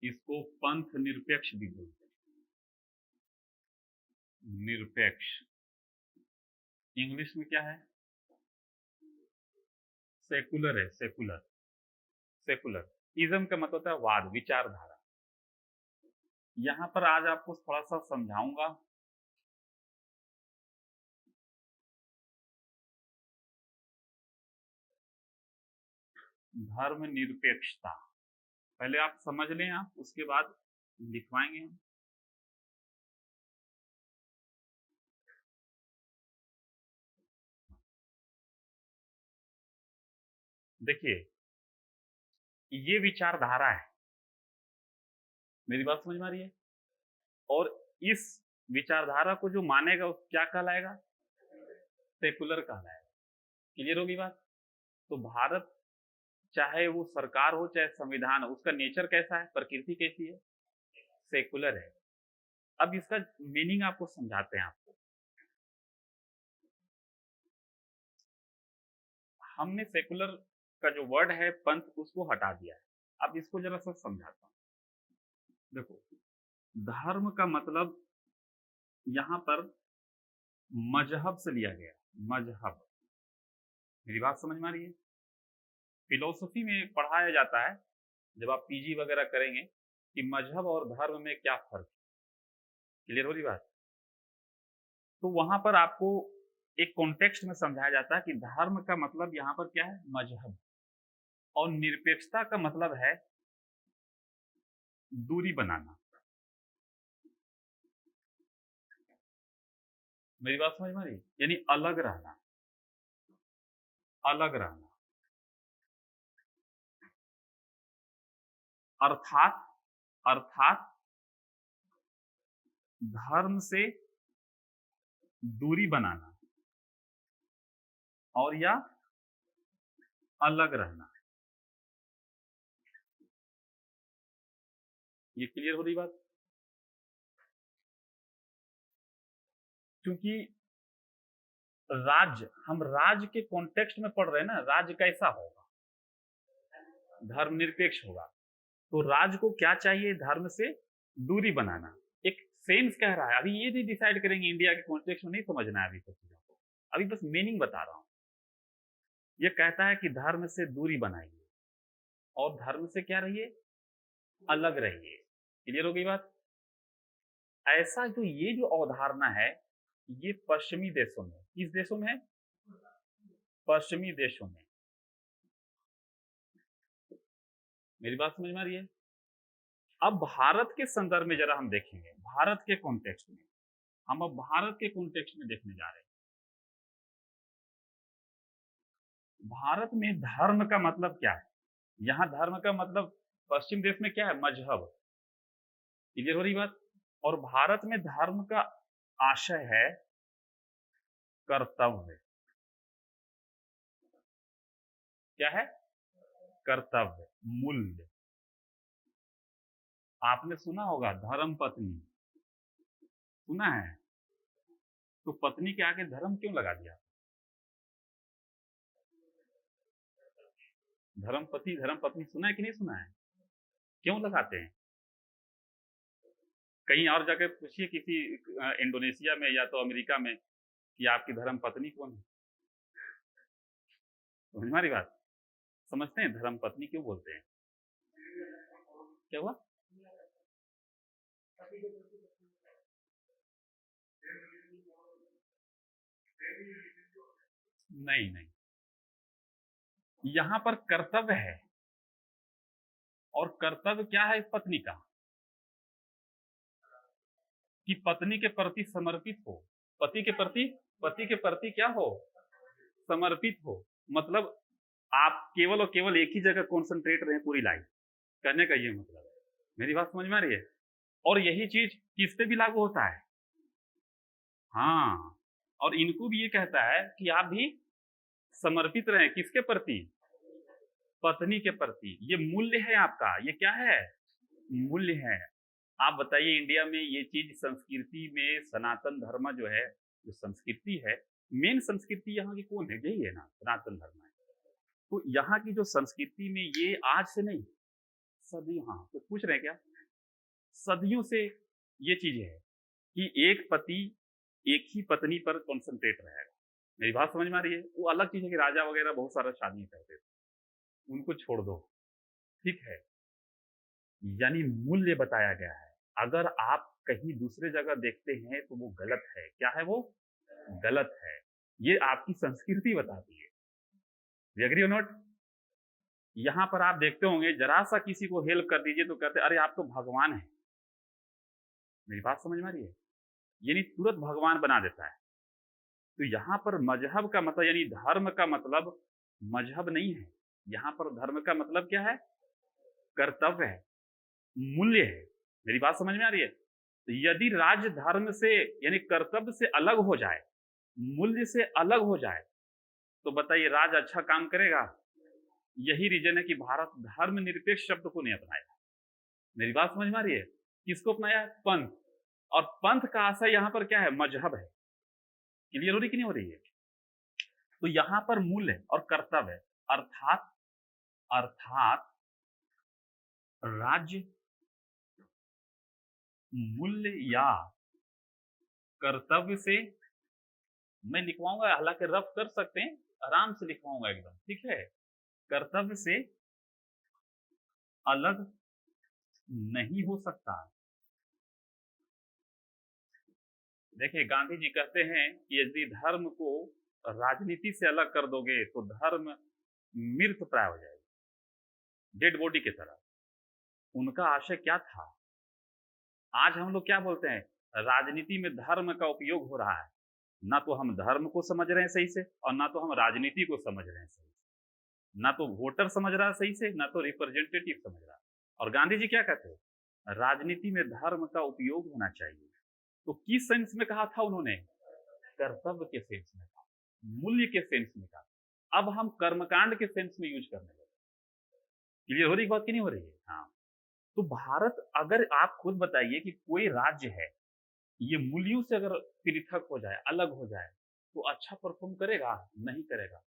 इसको पंथ निरपेक्ष भी बोलते हैं। निरपेक्ष इंग्लिश में क्या है? सेकुलर है, सेकुलर। सेकुलर इज्म का मतलब होता है वाद, विचारधारा। यहां पर आज आपको थोड़ा सा समझाऊंगा। धर्म निरपेक्षता पहले आप समझ लें, आप उसके बाद लिखवाएंगे हम। देखिए ये विचारधारा है, मेरी बात समझ में आ रही है, और इस विचारधारा को जो मानेगा वो क्या कहलाएगा? सेकुलर कहलाएगा। क्लियर होगी बात? तो भारत चाहे वो सरकार हो चाहे संविधान हो, उसका नेचर कैसा है, प्रकृति कैसी है? सेकुलर है। अब इसका मीनिंग आपको समझाते हैं। आपको हमने सेकुलर का जो वर्ड है पंथ उसको हटा दिया है। अब इसको जरा सा समझाता हूं। देखो धर्म का मतलब यहां पर मजहब से लिया गया। मजहब, मेरी बात समझ में आ रही है? फिलोसफी में पढ़ाया जाता है जब आप पीजी वगैरह करेंगे कि मजहब और धर्म में क्या फर्क है। क्लियर हो रही बात? तो वहां पर आपको एक कॉन्टेक्स्ट में समझाया जाता है कि धर्म का मतलब यहां पर क्या है? मजहब। और निरपेक्षता का मतलब है दूरी बनाना। मेरी बात समझ में आ रही? यानी अलग रहना, अलग रहना। अर्थात अर्थात धर्म से दूरी बनाना और या अलग रहना। ये क्लियर हो रही बात? क्योंकि राज्य, हम राज्य के कॉन्टेक्स्ट में पढ़ रहे हैं ना, राज्य कैसा होगा? धर्मनिरपेक्ष होगा। तो राज्य को क्या चाहिए? धर्म से दूरी बनाना। एक सेंस कह रहा है, अभी ये नहीं डिसाइड करेंगे, इंडिया के कॉन्टेक्स्ट में नहीं समझना है अभी सब चीजों को, अभी बस मीनिंग बता रहा हूं। ये कहता है कि धर्म से दूरी बनाइए और धर्म से क्या रहिए? अलग रहिए। क्लियर हो गई बात? ऐसा जो ये जो अवधारणा है ये पश्चिमी देशों में, किस देशों में है? पश्चिमी देशों में। मेरी बात समझ में आ रही है? अब भारत के संदर्भ में जरा हम देखेंगे, भारत के कॉन्टेक्स्ट में। हम अब भारत के कॉन्टेक्स्ट में देखने जा रहे हैं। भारत में धर्म का मतलब क्या है? यहां धर्म का मतलब पश्चिम देश में क्या है? मजहब। क्लियर हो रही बात? और भारत में धर्म का आशय है कर्तव्य। क्या है? कर्तव्य, मूल्य। आपने सुना होगा धर्म पत्नी, सुना है? तो पत्नी के आगे धर्म क्यों लगा दिया? धर्म पति धर्म पत्नी सुना है कि नहीं सुना है? क्यों लगाते हैं? कहीं और जाकर पूछिए किसी इंडोनेशिया में या तो अमेरिका में कि आपकी धर्म पत्नी कौन है। समझ हमारी बात, समझते हैं धर्म पत्नी क्यों बोलते हैं? क्या हुआ? नहीं नहीं, यहां पर कर्तव्य है, और कर्तव्य क्या है पत्नी का? कि पत्नी के प्रति समर्पित हो, पति के प्रति क्या हो? समर्पित हो। मतलब आप केवल और केवल एक ही जगह कॉन्सेंट्रेट रहे पूरी लाइफ, कहने का ये मतलब है। मेरी बात समझ में आ रही है? और यही चीज किस पे भी लागू होता है? हाँ, और इनको भी ये कहता है कि आप भी समर्पित रहें, किसके प्रति? पत्नी के प्रति। ये मूल्य है आपका, ये क्या है? मूल्य है। आप बताइए इंडिया में ये चीज संस्कृति में सनातन धर्म जो है, जो संस्कृति है, मेन संस्कृति यहाँ की कौन है? यही है ना, सनातन धर्म है। तो यहाँ की जो संस्कृति में ये आज से नहीं, सदियों, हाँ तो पूछ रहे हैं क्या? सदियों से ये चीज है कि एक पति एक ही पत्नी पर कॉन्सेंट्रेट रहेगा। मेरी बात समझ में आ रही है? वो अलग चीज है कि राजा वगैरह बहुत सारा शादी करते थे, उनको छोड़ दो, ठीक है। यानी मूल्य बताया गया है। अगर आप कहीं दूसरे जगह देखते हैं तो वो गलत है। क्या है वो? गलत है। ये आपकी संस्कृति बताती है। एग्री और नॉट? यहां पर आप देखते होंगे जरा सा किसी को हेल्प कर दीजिए तो कहते अरे आप तो भगवान है। मेरी बात समझ में आ रही है? यानी तुरंत भगवान बना देता है। तो यहाँ पर मजहब का मतलब यानी धर्म का मतलब मजहब नहीं है। यहाँ पर धर्म का मतलब क्या है? कर्तव्य है, मूल्य है। मेरी बात समझ में आ रही है? तो यदि राज्य धर्म से यानी कर्तव्य से अलग हो जाए, मूल्य से अलग हो जाए, तो बताइए राज अच्छा काम करेगा? यही रीजन है कि भारत धर्मनिरपेक्ष शब्द को नहीं अपनाया। मेरी बात समझ में आ रही है? किसको अपनाया है? पंथ। और पंथ का आशय यहाँ पर क्या है? मजहब है। क्लियर हो रही कि नहीं हो रही है? तो यहां पर मूल्य और कर्तव्य, अर्थात अर्थात राज्य मूल्य या कर्तव्य से, मैं लिखवाऊंगा, हालांकि रफ कर सकते हैं, आराम से लिखवाऊंगा एकदम, ठीक है। कर्तव्य से अलग नहीं हो सकता। देखिए गांधी जी कहते हैं कि यदि धर्म को राजनीति से अलग कर दोगे तो धर्म मृत प्राय हो जाएगी, डेड बॉडी की तरह। उनका आशय क्या था? आज हम लोग क्या बोलते हैं? राजनीति में धर्म का उपयोग हो रहा है। ना तो हम धर्म को समझ रहे हैं सही से, और ना तो हम राजनीति को समझ रहे हैं सही से। ना तो वोटर समझ रहा है सही से, ना तो रिप्रेजेंटेटिव समझ रहा है। और गांधी जी क्या कहते हैं? राजनीति में धर्म का उपयोग होना चाहिए। तो किस सेंस में कहा था उन्होंने? कर्तव्य के सेंस में कहा, मूल्य के सेंस में कहा। अब हम कर्मकांड के सेंस में यूज करने लगे। क्लियर हो रही बात कि नहीं हो रही है? हाँ। तो भारत, अगर आप खुद बताइए कि कोई राज्य है ये मूल्यों से अगर पृथक हो जाए, अलग हो जाए, तो अच्छा परफॉर्म करेगा? नहीं करेगा।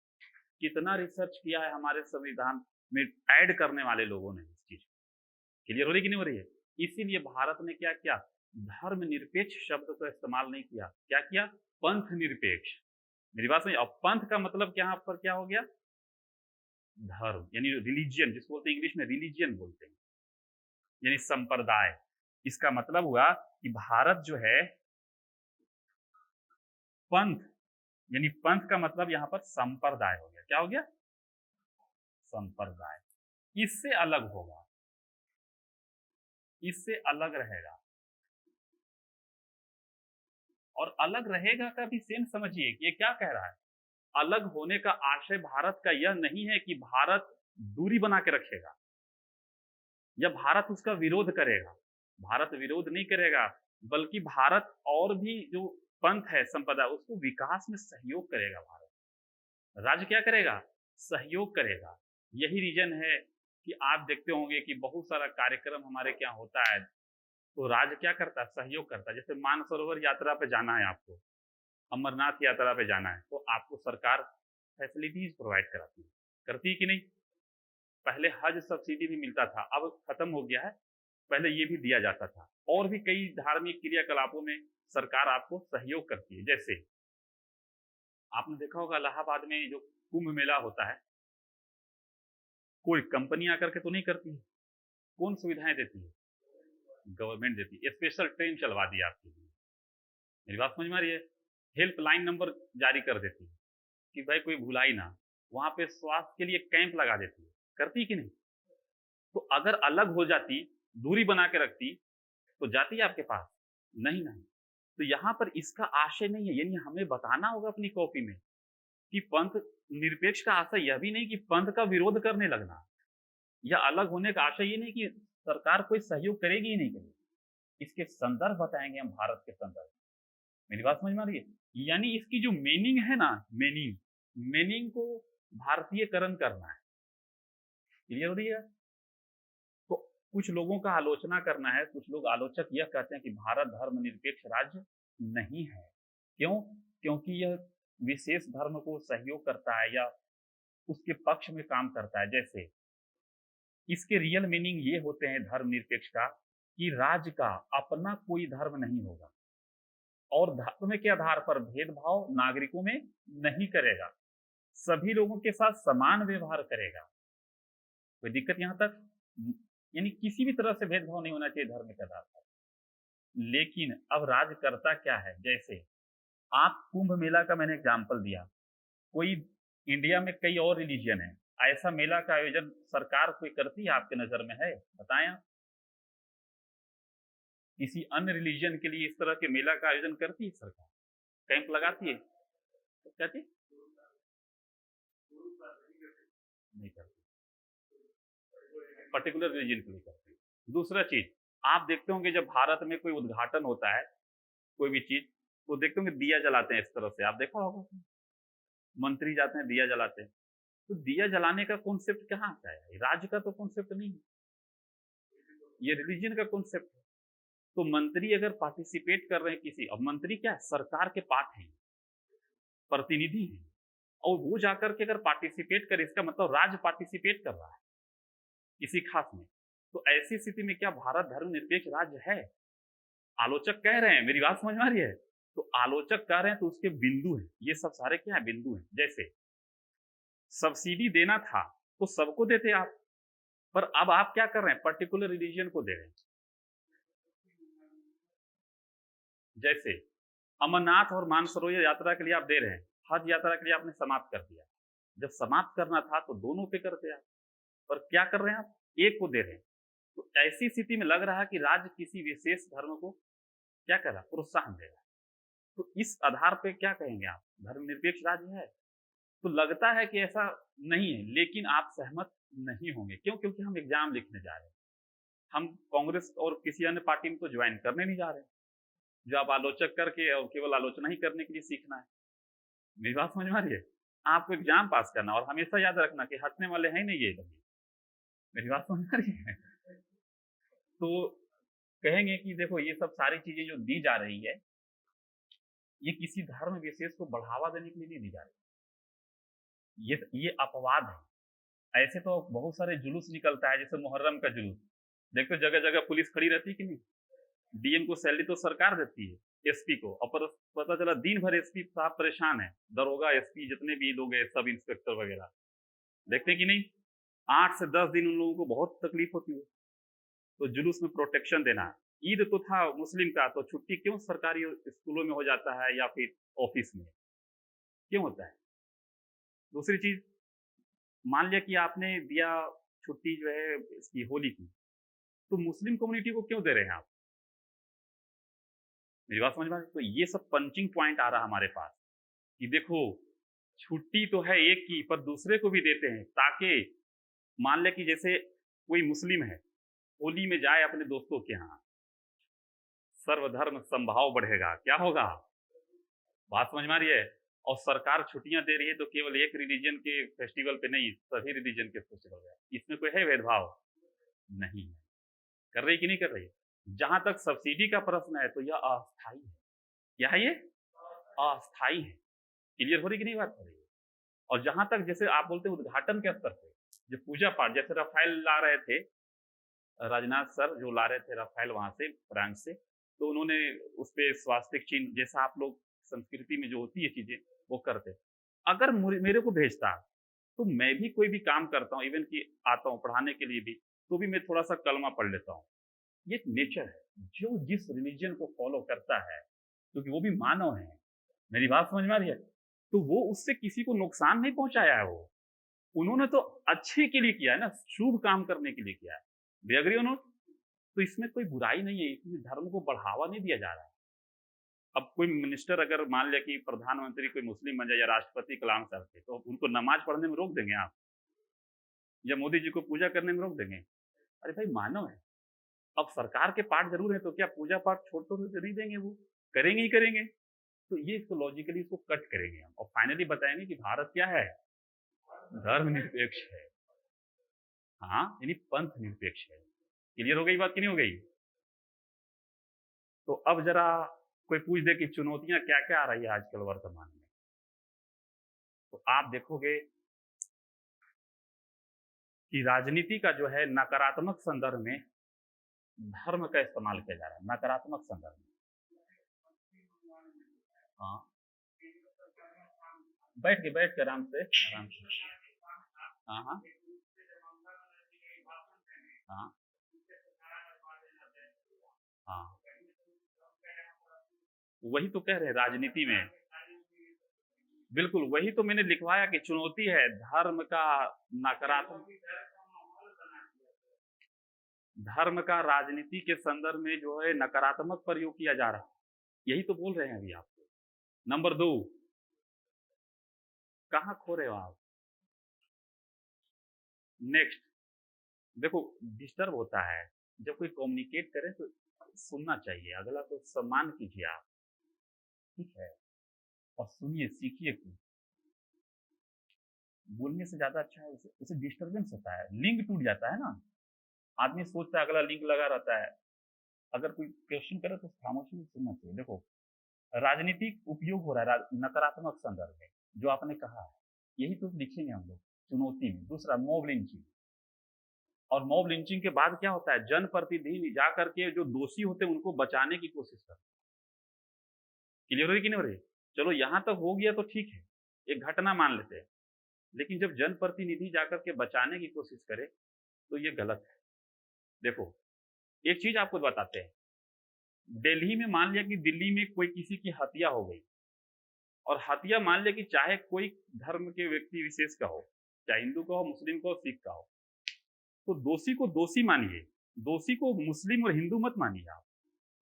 कितना रिसर्च किया है हमारे संविधान में ऐड करने वाले लोगों ने इस चीज। क्लियर हो रही कि नहीं हो रही है? इसीलिए भारत ने क्या किया? धर्म निरपेक्ष शब्द का इस्तेमाल नहीं किया। क्या किया? पंथ निरपेक्ष। मेरी बात समझ? और पंथ का मतलब क्या, यहाँ पर क्या हो गया? धर्म, यानी रिलीजियन, जिसको बोलते हैं इंग्लिश में रिलीजियन बोलते हैं, यानी संप्रदाय। इसका मतलब हुआ कि भारत जो है पंथ, यानी पंथ का मतलब यहां पर संप्रदाय हो गया। क्या हो गया? संप्रदाय। इससे अलग होगा, इससे अलग रहेगा। और अलग रहेगा का भी सेंस समझिए कि ये क्या कह रहा है। अलग होने का आशय भारत का यह नहीं है कि भारत दूरी बना के रखेगा या भारत उसका विरोध करेगा। भारत विरोध नहीं करेगा, बल्कि भारत और भी जो पंथ है, संप्रदाय, उसको विकास में सहयोग करेगा। भारत राज्य क्या करेगा? सहयोग करेगा। यही रीजन है कि आप देखते होंगे कि बहुत सारा कार्यक्रम हमारे क्या होता है तो राज्य क्या करता है? सहयोग करता है। जैसे मानसरोवर यात्रा पे जाना है आपको, अमरनाथ यात्रा पे जाना है, तो आपको सरकार फैसिलिटीज प्रोवाइड कराती है, करती है कि नहीं? पहले हज सब्सिडी भी मिलता था, अब खत्म हो गया है। पहले ये भी दिया जाता था। और भी कई धार्मिक क्रियाकलापों में सरकार आपको सहयोग करती है। जैसे आपने देखा होगा इलाहाबाद में जो कुंभ मेला होता है, कोई कंपनी आकर के तो नहीं करती है। कौन सुविधाएं देती है? गवर्नमेंट देती है। स्पेशल ट्रेन चलवा दी आपके लिए। मेरी बात समझ में आ रही है? हेल्पलाइन नंबर जारी कर देती है कि भाई कोई भुलाई ना। वहां पे स्वास्थ्य के लिए कैंप लगा देती है। करती कि नहीं? तो अगर अलग हो जाती, दूरी बना के रखती, तो जाती है आपके पास? नहीं नहीं। तो यहाँ पर इसका आशय नहीं है, यानी हमें बताना होगा अपनी कॉपी में कि पंथ निरपेक्ष का आशय यह भी नहीं कि पंथ का विरोध करने लगना, या अलग होने का आशय ये नहीं कि सरकार कोई सहयोग करेगी ही नहीं करेगी। इसके संदर्भ बताएंगे हम भारत के संदर्भ। मेरी बात समझ में आ रही है? यानी इसकी जो मीनिंग है ना, मीनिंग को भारतीयकरण करना है। क्लियर हो रही है? तो कुछ लोगों का आलोचना करना है। कुछ लोग आलोचक यह कहते हैं कि भारत धर्मनिरपेक्ष राज्य नहीं है। क्यों? क्योंकि यह विशेष धर्म को सहयोग करता है या उसके पक्ष में काम करता है। जैसे इसके रियल मीनिंग ये होते हैं धर्मनिरपेक्ष का कि राज्य का अपना कोई धर्म नहीं होगा और धर्म के आधार पर भेदभाव नागरिकों में नहीं करेगा, सभी लोगों के साथ समान व्यवहार करेगा। कोई दिक्कत यहां तक? यानी किसी भी तरह से भेदभाव नहीं होना चाहिए धर्म के आधार पर। लेकिन अब राज्य करता क्या है? जैसे आप कुंभ मेला का मैंने एग्जाम्पल दिया, कोई इंडिया में कई और रिलीजियन है, ऐसा मेला का आयोजन सरकार कोई करती है आपके नजर में है? बताएं आप। किसी अन्य रिलीजन के लिए इस तरह के मेला का आयोजन करती है सरकार? कैंप लगाती है? तो कहती नहीं करती, पर्टिकुलर रिलीजन के लिए करती है। दूसरा चीज, आप देखते होंगे जब भारत में कोई उद्घाटन होता है कोई भी चीज, तो देखते होंगे दिया जलाते हैं इस तरह से, आप देखा होगा। मंत्री जाते हैं दिया जलाते हैं। तो दिया जलाने का कॉन्सेप्ट कहाँ आता है? राज्य का तो कॉन्सेप्ट नहीं है, ये रिलीजन का कॉन्सेप्ट है। तो मंत्री अगर पार्टिसिपेट कर रहे हैं किसी, अब मंत्री क्या है? सरकार के पार्ट हैं, प्रतिनिधि हैं, और वो जाकर के अगर पार्टिसिपेट करे, इसका मतलब राज्य पार्टिसिपेट कर रहा है किसी खास में। तो ऐसी स्थिति में क्या भारत धर्मनिरपेक्ष राज्य है? आलोचक कह रहे हैं। मेरी बात समझ में आ रही है? तो आलोचक कह रहे हैं तो उसके बिंदु हैं, ये सब सारे क्या है? बिंदु हैं। जैसे सब्सिडी देना था तो सबको देते आप, पर अब आप क्या कर रहे हैं? पर्टिकुलर रिलीजन को दे रहे हैं। जैसे अमरनाथ और मानसरोवर यात्रा के लिए आप दे रहे हैं, हज यात्रा के लिए आपने समाप्त कर दिया। जब समाप्त करना था तो दोनों पे करते आप, पर क्या कर रहे हैं आप? एक को दे रहे हैं। तो ऐसी स्थिति में लग रहा है कि राज्य किसी विशेष धर्म को क्या कर रहा है? प्रोत्साहन दे रहा है। तो इस आधार पे क्या कहेंगे आप? धर्मनिरपेक्ष राज्य है? तो लगता है कि ऐसा नहीं है, लेकिन आप सहमत नहीं होंगे। क्यों? क्योंकि हम एग्जाम लिखने जा रहे हैं। हम कांग्रेस और किसी अन्य पार्टी में तो ज्वाइन करने नहीं जा रहे हैं, जो आप आलोचक करके और केवल आलोचना ही करने के लिए सीखना है। मेरी बात समझ में आ रही है? आपको एग्जाम पास करना, और हमेशा याद रखना कि हटने वाले हैं नहीं ये लोग। मेरी बात समझ में आ रही है? तो कहेंगे कि देखो ये सब सारी चीजें जो दी जा रही है, ये किसी धर्म विशेष को बढ़ावा देने के लिए नहीं दी जा रही। ये अपवाद है। ऐसे तो बहुत सारे जुलूस निकलता है, जैसे मुहर्रम का जुलूस देखो, जगह जगह पुलिस खड़ी रहती है कि नहीं? डीएम को सैलरी तो सरकार देती है, एसपी को, और पता चला दिन भर एसपी साहब परेशान है, दरोगा एसपी जितने भी लोग हैं, सब इंस्पेक्टर वगैरह, देखते हैं कि नहीं? 8 से 10 दिन उन लोगों को बहुत तकलीफ होती है। तो जुलूस में प्रोटेक्शन देना। ईद तो था मुस्लिम का, तो छुट्टी क्यों सरकारी स्कूलों में हो जाता है या फिर ऑफिस में क्यों होता है? दूसरी चीज, मान लिया कि आपने दिया छुट्टी जो है इसकी होली की, तो मुस्लिम कम्युनिटी को क्यों दे रहे हैं आप? मेरी बात समझ में? तो ये सब पंचिंग पॉइंट आ रहा हमारे पास कि देखो छुट्टी तो है एक की, पर दूसरे को भी देते हैं, ताकि मान ले कि जैसे कोई मुस्लिम है, होली में जाए अपने दोस्तों के यहाँ, सर्वधर्म संभाव बढ़ेगा। क्या होगा? बात समझ में आ रही है? और सरकार छुट्टियां दे रही है तो केवल एक रिलीजन के फेस्टिवल पे नहीं, सभी रिलीजन के फेस्टिवल पे। इसमें कोई है भेदभाव? नहीं है। कर रही कि नहीं कर रही? जहां तक सब्सिडी का प्रश्न है तो यह अस्थायी है। क्या है ये? अस्थायी है। क्लियर हो रही कि नहीं बात हो रही है? और जहां तक जैसे आप बोलते हैं उद्घाटन के स्तर पे, जो पूजा पाठ, जैसे राफेल ला रहे थे, राजनाथ सर जो ला रहे थे राफेल वहाँ से, फ्रांस से, तो उन्होंने उस पे स्वास्तिक चिन्ह जैसा आप लोग संस्कृति में जो होती है चीज़ें, वो करते। अगर मेरे को भेजता, तो मैं भी कोई भी काम करता हूँ, इवन कि आता हूँ पढ़ाने के लिए भी, तो भी मैं थोड़ा-सा कलमा पढ़ लेता हूँ। ये एक नेचर है, जो जिस रिलीजन को फ़ॉलो करता है, क्योंकि वो भी मानव हैं। मेरी बात समझ में आ रही है? तो वो उससे किसी को नुकसान नहीं पहुँचाया है वो। उन्होंने तो अच्छे के लिए किया है ना, शुभ काम करने के लिए किया है। डू यू एग्री और नॉट? तो इसमें कोई बुराई नहीं है, इसमें धर्म को बढ़ावा नहीं दिया जा रहा है। अब कोई मिनिस्टर अगर मान लिया कि प्रधानमंत्री कोई मुस्लिम बन जाए या राष्ट्रपति कलाम साहब थे, तो उनको नमाज़ पढ़ने में रोक देंगे आप? या मोदी जी को पूजा करने में रोक देंगे? अरे भाई मानव है। अब सरकार के पार्ट ज़रूर है, तो क्या पूजा पाठ छोड़ तो नहीं देंगे वो? करेंगे ही करेंगे। तो ये इसको लॉजिकली इसको कट करेंगे हम और फाइनली बताएँगे कि भारत क्या है? धर्मनिरपेक्ष है। हाँ, यानी पंथ निरपेक्ष है। क्लियर हो गई बात कि नहीं हो गई? तो अब ज़रा कोई पूछ दे कि चुनौतियाँ क्या-क्या आ रही है आजकल वर्तमान में? तो आप देखोगे कि राजनीति का जो है नकारात्मक संदर्भ में धर्म का इस्तेमाल किया जा रहा है, नकारात्मक संदर्भ में। हाँ, बैठ के आराम से, आराम से। हाँ, हाँ। हाँ, हाँ। वही तो कह रहे हैं राजनीति में। बिल्कुल, वही तो मैंने लिखवाया कि चुनौती है धर्म का नकारात्मक धर्म का राजनीति के संदर्भ में जो है नकारात्मक प्रयोग किया जा रहा है। यही तो बोल रहे हैं अभी आपको। नंबर 2 कहाँ खो रहे हो आप? नेक्स्ट देखो डिस्टर्ब होता है। जब कोई कम्युनिकेट करे तो सुनना चाहिए, अगला को सम्मान कीजिए आप, ठीक है? और सुनिए, सीखिए कुछ। बोलने से ज़्यादा अच्छा है उससे डिस्टर्बेंस होता है, लिंक टूट जाता है ना। आदमी सोचता है अगला लिंक लगा रहता है। अगर कोई क्वेश्चन करे तो खामोशी से सुनना चाहिए। देखो राजनीतिक उपयोग हो रहा है नकारात्मक संदर्भ में, जो आपने कहा है यही तो लिखेंगे हम लोग चुनौती में। दूसरा मॉब लिंचिंग, और मॉब लिंचिंग के बाद क्या होता है, जनप्रतिनिधि जा करके जो दोषी होते हैं उनको बचाने की कोशिश करते हैं। क्लियर हो रही कि नहीं हो रही? चलो यहाँ तक हो गया तो ठीक है, एक घटना मान लेते हैं। लेकिन जब जनप्रतिनिधि जाकर के बचाने की कोशिश करे तो ये गलत है। देखो एक चीज आपको बताते हैं, दिल्ली में मान लिया कि दिल्ली में कोई किसी की हत्या हो गई, और हत्या मान लिया कि चाहे कोई धर्म के व्यक्ति विशेष का हो, चाहे हिंदू का हो, मुस्लिम का हो, सिख का हो, तो दोषी को दोषी मानिए, दोषी को मुस्लिम और हिंदू मत मानिए आप।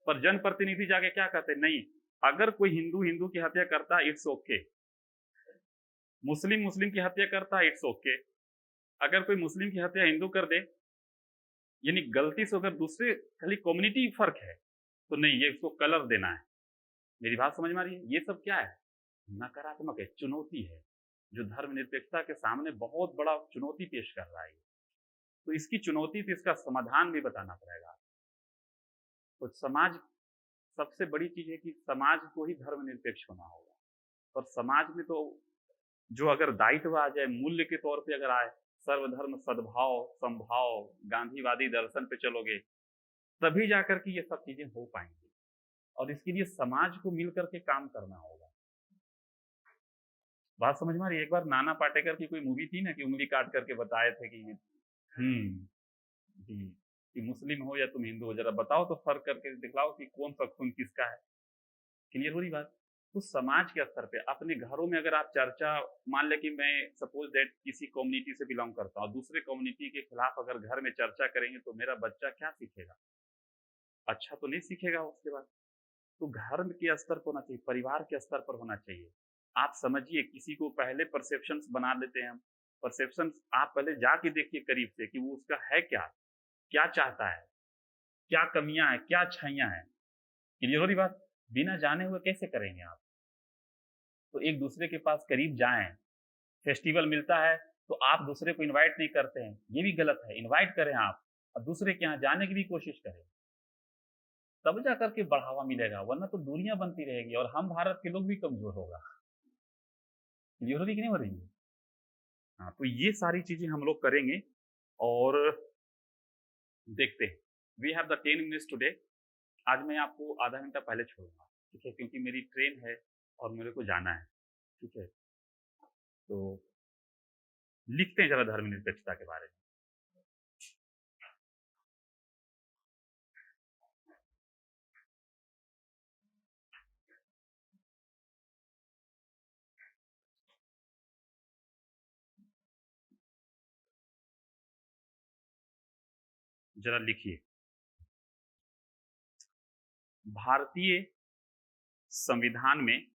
पर जनप्रतिनिधि जाके क्या कहते हैं, नहीं, अगर कोई हिंदू हिंदू की हत्या करता है इट्स ओके, मुस्लिम मुस्लिम की हत्या करता है इट्स ओके, अगर कोई मुस्लिम की हत्या हिंदू कर दे, यानी गलती से अगर दूसरे खाली कम्युनिटी फर्क है, तो नहीं ये इसको कलर देना है। मेरी बात समझ में आ रही है? ये सब क्या है? नकारात्मक है, चुनौती है, जो धर्मनिरपेक्षता के सामने बहुत बड़ा चुनौती पेश कर रहा है। तो इसकी चुनौती तो इसका समाधान भी बताना पड़ेगा। तो समाज, सबसे बड़ी चीज है कि समाज को ही धर्मनिरपेक्ष होना होगा। और समाज में तो जो अगर दायित्व आ जाए, मूल्य के तौर पे अगर आए, सर्वधर्म सद्भाव संभाव, गांधीवादी दर्शन पे चलोगे, तभी जाकर के ये सब चीजें हो पाएंगी। और इसके लिए समाज को मिलकर के काम करना होगा। बात समझ में आ रही है? एक बार नाना पाटेकर की कोई मूवी थी ना कि उंगली काट करके बताए थे कि जी, कि मुस्लिम हो या तुम हिंदू हो, जरा बताओ तो फर्क करके दिखलाओ कि कौन सा खून किसका है। क्लियर हो रही बात? तो समाज के स्तर पे अपने घरों में अगर आप चर्चा, मान लें कि मैं सपोज दैट किसी कम्युनिटी से बिलोंग करता हूँ, दूसरे कम्युनिटी के खिलाफ अगर घर में चर्चा करेंगे तो मेरा बच्चा क्या सीखेगा? अच्छा तो नहीं सीखेगा उसके बाद। तो घर के स्तर पर होना चाहिए, परिवार के स्तर पर होना चाहिए। आप समझिए, किसी को पहले परसेप्शंस बना लेते हैं हम। परसेप्शंस आप पहले जाके देखिए करीब से कि वो उसका है क्या? क्या चाहता है? क्या कमियाँ हैं? क्या अच्छाइयाँ हैं? क्लियर हो रही बात? बिना जाने हुए कैसे करेंगे आप? तो एक दूसरे के पास करीब जाएँ, फेस्टिवल मिलता है तो आप दूसरे को इनवाइट नहीं करते हैं, ये भी गलत है। इनवाइट करें आप और दूसरे के यहाँ जाने की भी कोशिश करें, तब जा करके बढ़ावा मिलेगा, वरना तो दूरियां बनती रहेगी और हम भारत के लोग भी कमजोर होगा। क्लियर हो रही कि नहीं हो रही है? हाँ, तो ये सारी चीजें हम लोग करेंगे। और देखते हैं। We have the 10 minutes today. आज मैं आपको आधा घंटा पहले छोड़ूंगा, ठीक है, क्योंकि मेरी ट्रेन है और मेरे को जाना है, ठीक है। तो लिखते हैं जरा धर्मनिरपेक्षता के बारे में। जरा लिखिए। भारतीय संविधान में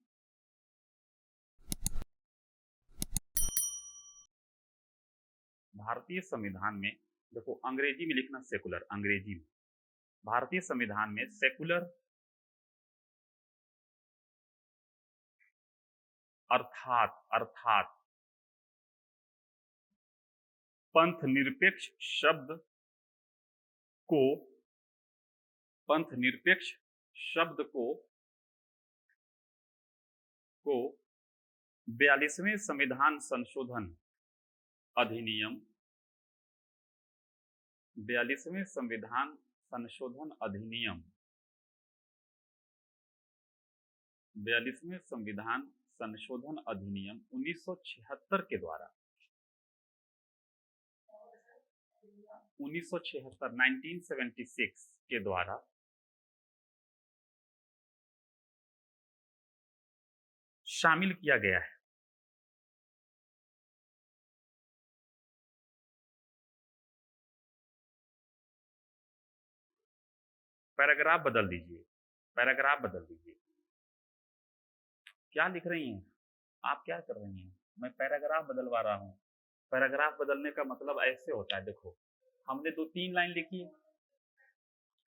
देखो, अंग्रेजी में लिखना सेकुलर, अंग्रेजी में। भारतीय संविधान में सेकुलर अर्थात पंथ निरपेक्ष को पंथ निरपेक्ष शब्द को 42वें संविधान संशोधन अधिनियम 42वें संविधान संशोधन अधिनियम 42वें संविधान संशोधन अधिनियम 1976 के द्वारा 1976 के द्वारा शामिल किया गया है। पैराग्राफ बदल दीजिए, पैराग्राफ बदल दीजिए। क्या लिख रही हैं आप, क्या कर रही हैं? मैं पैराग्राफ बदलवा रहा हूँ। पैराग्राफ बदलने का मतलब ऐसे होता है। देखो, हमने 2-3 लाइन लिखी है,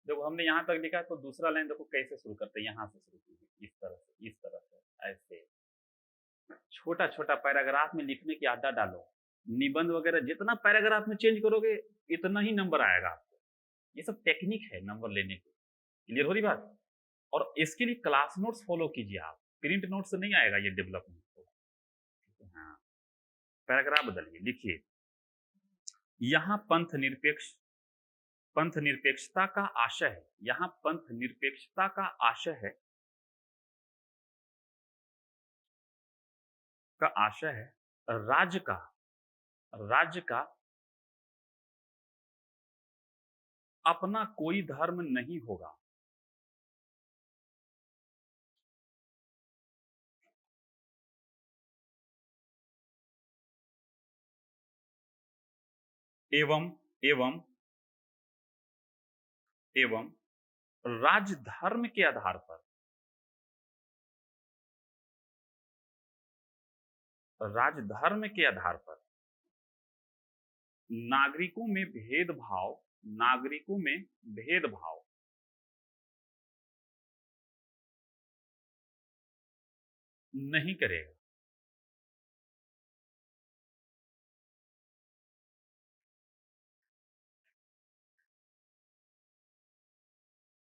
देखो हमने यहाँ तक लिखा है, तो दूसरा लाइन देखो कैसे शुरू करते हैं, यहाँ से शुरू कीजिए, इस तरह से ऐसे छोटा छोटा पैराग्राफ में लिखने की आदत डालो। निबंध वगैरह जितना पैराग्राफ में चेंज करोगे इतना ही नंबर आएगा आपको। ये सब टेक्निक है नंबर लेने की। क्लियर हो रही बात? और इसके लिए क्लास नोट्स फॉलो कीजिए आप, प्रिंट नोट से नहीं आएगा ये डेवलपमेंट। हाँ, पैराग्राफ बदलिए, लिखिए यहाँ पंथ निरपेक्षता का आशय है। यहाँ पंथ निरपेक्षता का आशय है राज्य का अपना कोई धर्म नहीं होगा। एवं राज्य धर्म के आधार पर नागरिकों में भेदभाव नहीं करेगा।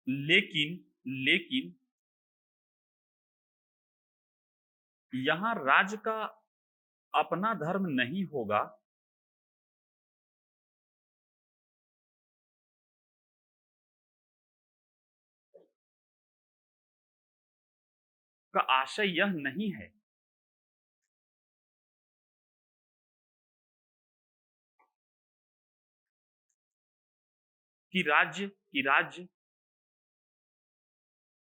लेकिन यहां राज्य का अपना धर्म नहीं होगा का आशय यह नहीं है कि राज्य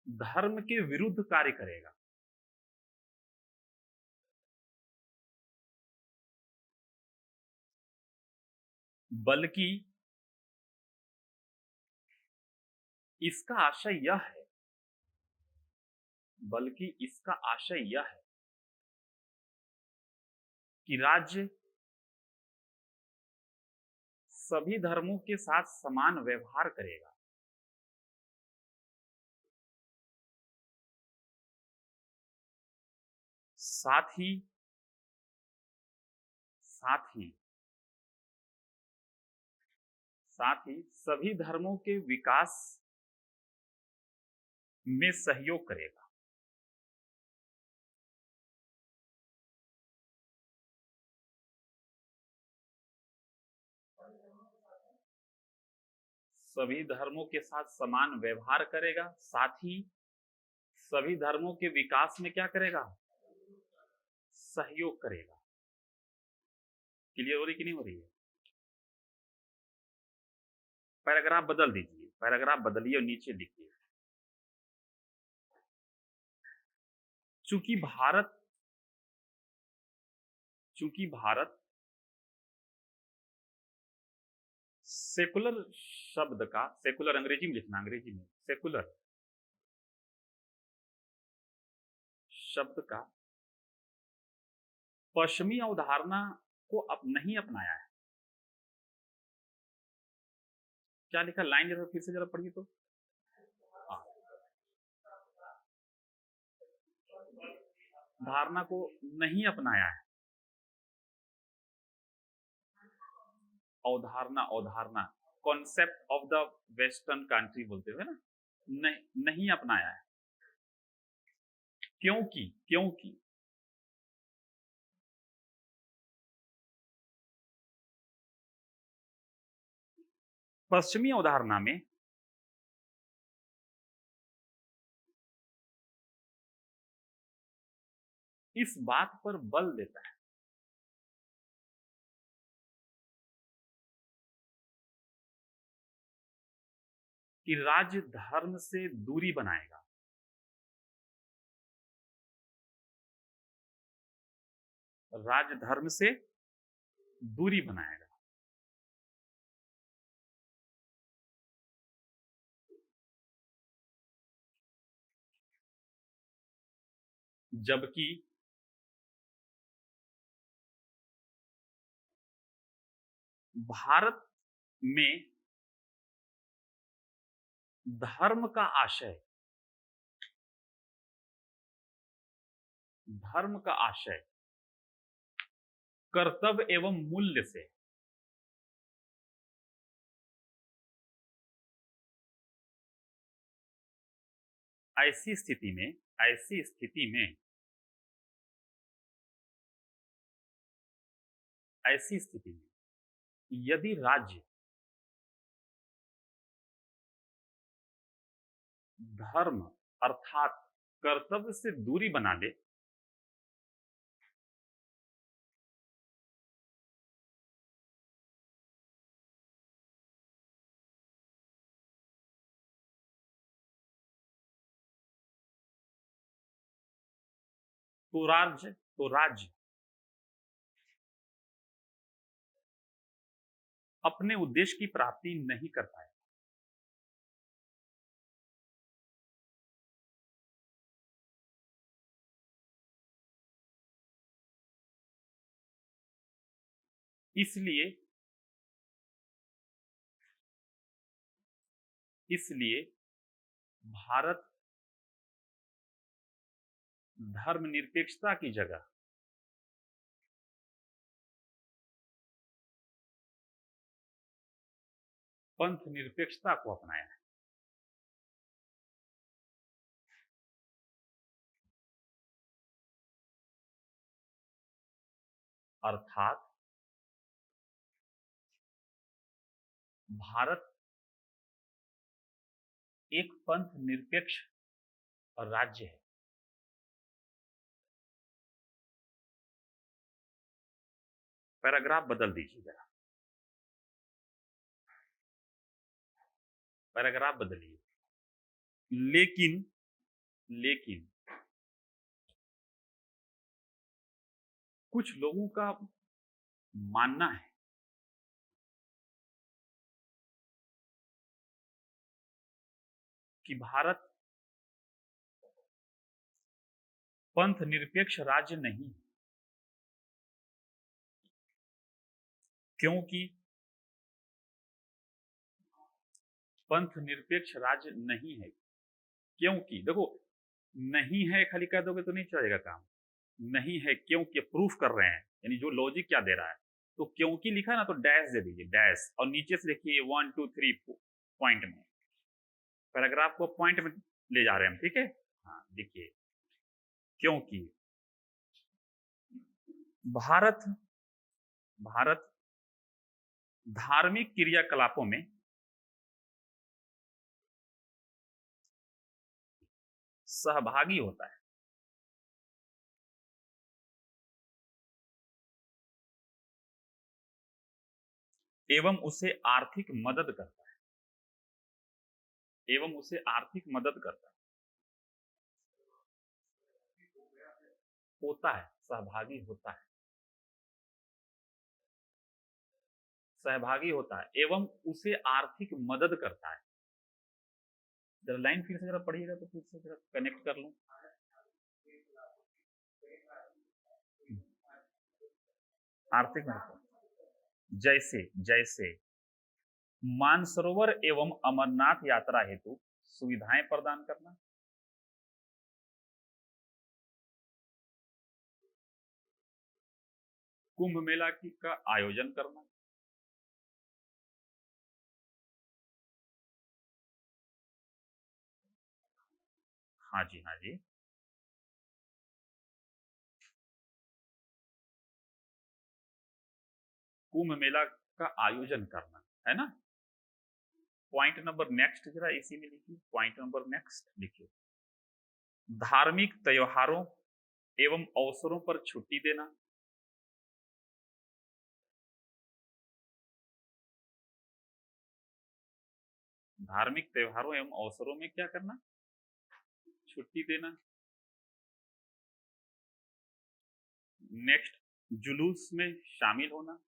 धर्म के विरुद्ध कार्य करेगा, बल्कि इसका आशय यह है कि राज्य सभी धर्मों के साथ समान व्यवहार करेगा। साथ ही सभी धर्मों के विकास में सहयोग करेगा। सभी धर्मों के साथ समान व्यवहार करेगा, साथ ही सभी धर्मों के विकास में क्या करेगा, सहयोग करेगा। क्लियर हो रही कि नहीं हो रही है? पैराग्राफ बदल दीजिए, पैराग्राफ बदलिए और नीचे लिखिए, चूंकि भारत सेकुलर शब्द का, सेकुलर अंग्रेजी में लिखना, अंग्रेजी में सेकुलर शब्द का पश्चिमी अवधारणा को नहीं अपनाया है। क्या लिखा, लाइन जरा फिर से जरा पढ़िए तो। धारणा को नहीं अपनाया है। अवधारणा concept of the western country बोलते हुए ना, नहीं अपनाया है। क्योंकि पश्चिमी अवधारणा में इस बात पर बल देता है कि राज्य धर्म से दूरी बनाएगा। राज्य धर्म से दूरी बनाएगा। जबकि भारत में धर्म का आशय कर्तव्य एवं मूल्य से ऐसी स्थिति में यदि राज्य धर्म अर्थात कर्तव्य से दूरी बना ले तो राज्य अपने उद्देश्य की प्राप्ति नहीं कर पाए। इसलिए भारत धर्मनिरपेक्षता की जगह पंथ निरपेक्षता को अपनाया है। अर्थात भारत एक पंथ निरपेक्ष राज्य है। पैराग्राफ बदल दीजिए जरा, पैराग्राफ बदलिए। लेकिन कुछ लोगों का मानना है कि भारत पंथ निरपेक्ष राज्य नहीं है, क्योंकि पंथ निरपेक्ष राज्य नहीं है। क्योंकि देखो, नहीं है खाली कह दोगे तो नहीं चलेगा काम। नहीं है क्योंकि प्रूफ कर रहे हैं, यानी जो लॉजिक क्या दे रहा है। तो क्योंकि लिखा है ना, तो डैश दे दीजिए, डैश, और नीचे से लिखिए 1 2 3 पॉइंट में। पैराग्राफ को पॉइंट में ले जा रहे हैं हम, ठीक है। हाँ देखिए, क्योंकि भारत धार्मिक क्रियाकलापों में सहभागी होता है, एवं उसे आर्थिक मदद करता है, एवं उसे आर्थिक मदद करता है, होता है, सहभागी होता है, सहभागी होता है एवं उसे आर्थिक मदद करता है। जरा लाइन फिर से जरा पढ़िएगा तो फिर से जरा कनेक्ट कर लूं। आर्थिक मदद, जैसे जैसे मानसरोवर एवं अमरनाथ यात्रा हेतु सुविधाएं प्रदान करना, कुंभ मेला की का आयोजन करना, हाँ जी हाँ जी, कुंभ मेला का आयोजन करना है ना। पॉइंट नंबर नेक्स्ट जरा इसी में लिखिए, पॉइंट नंबर नेक्स्ट लिखिए, धार्मिक त्योहारों एवं अवसरों पर छुट्टी देना, धार्मिक त्योहारों एवं अवसरों में क्या करना, छुट्टी देना। नेक्स्ट, जुलूस में शामिल होना,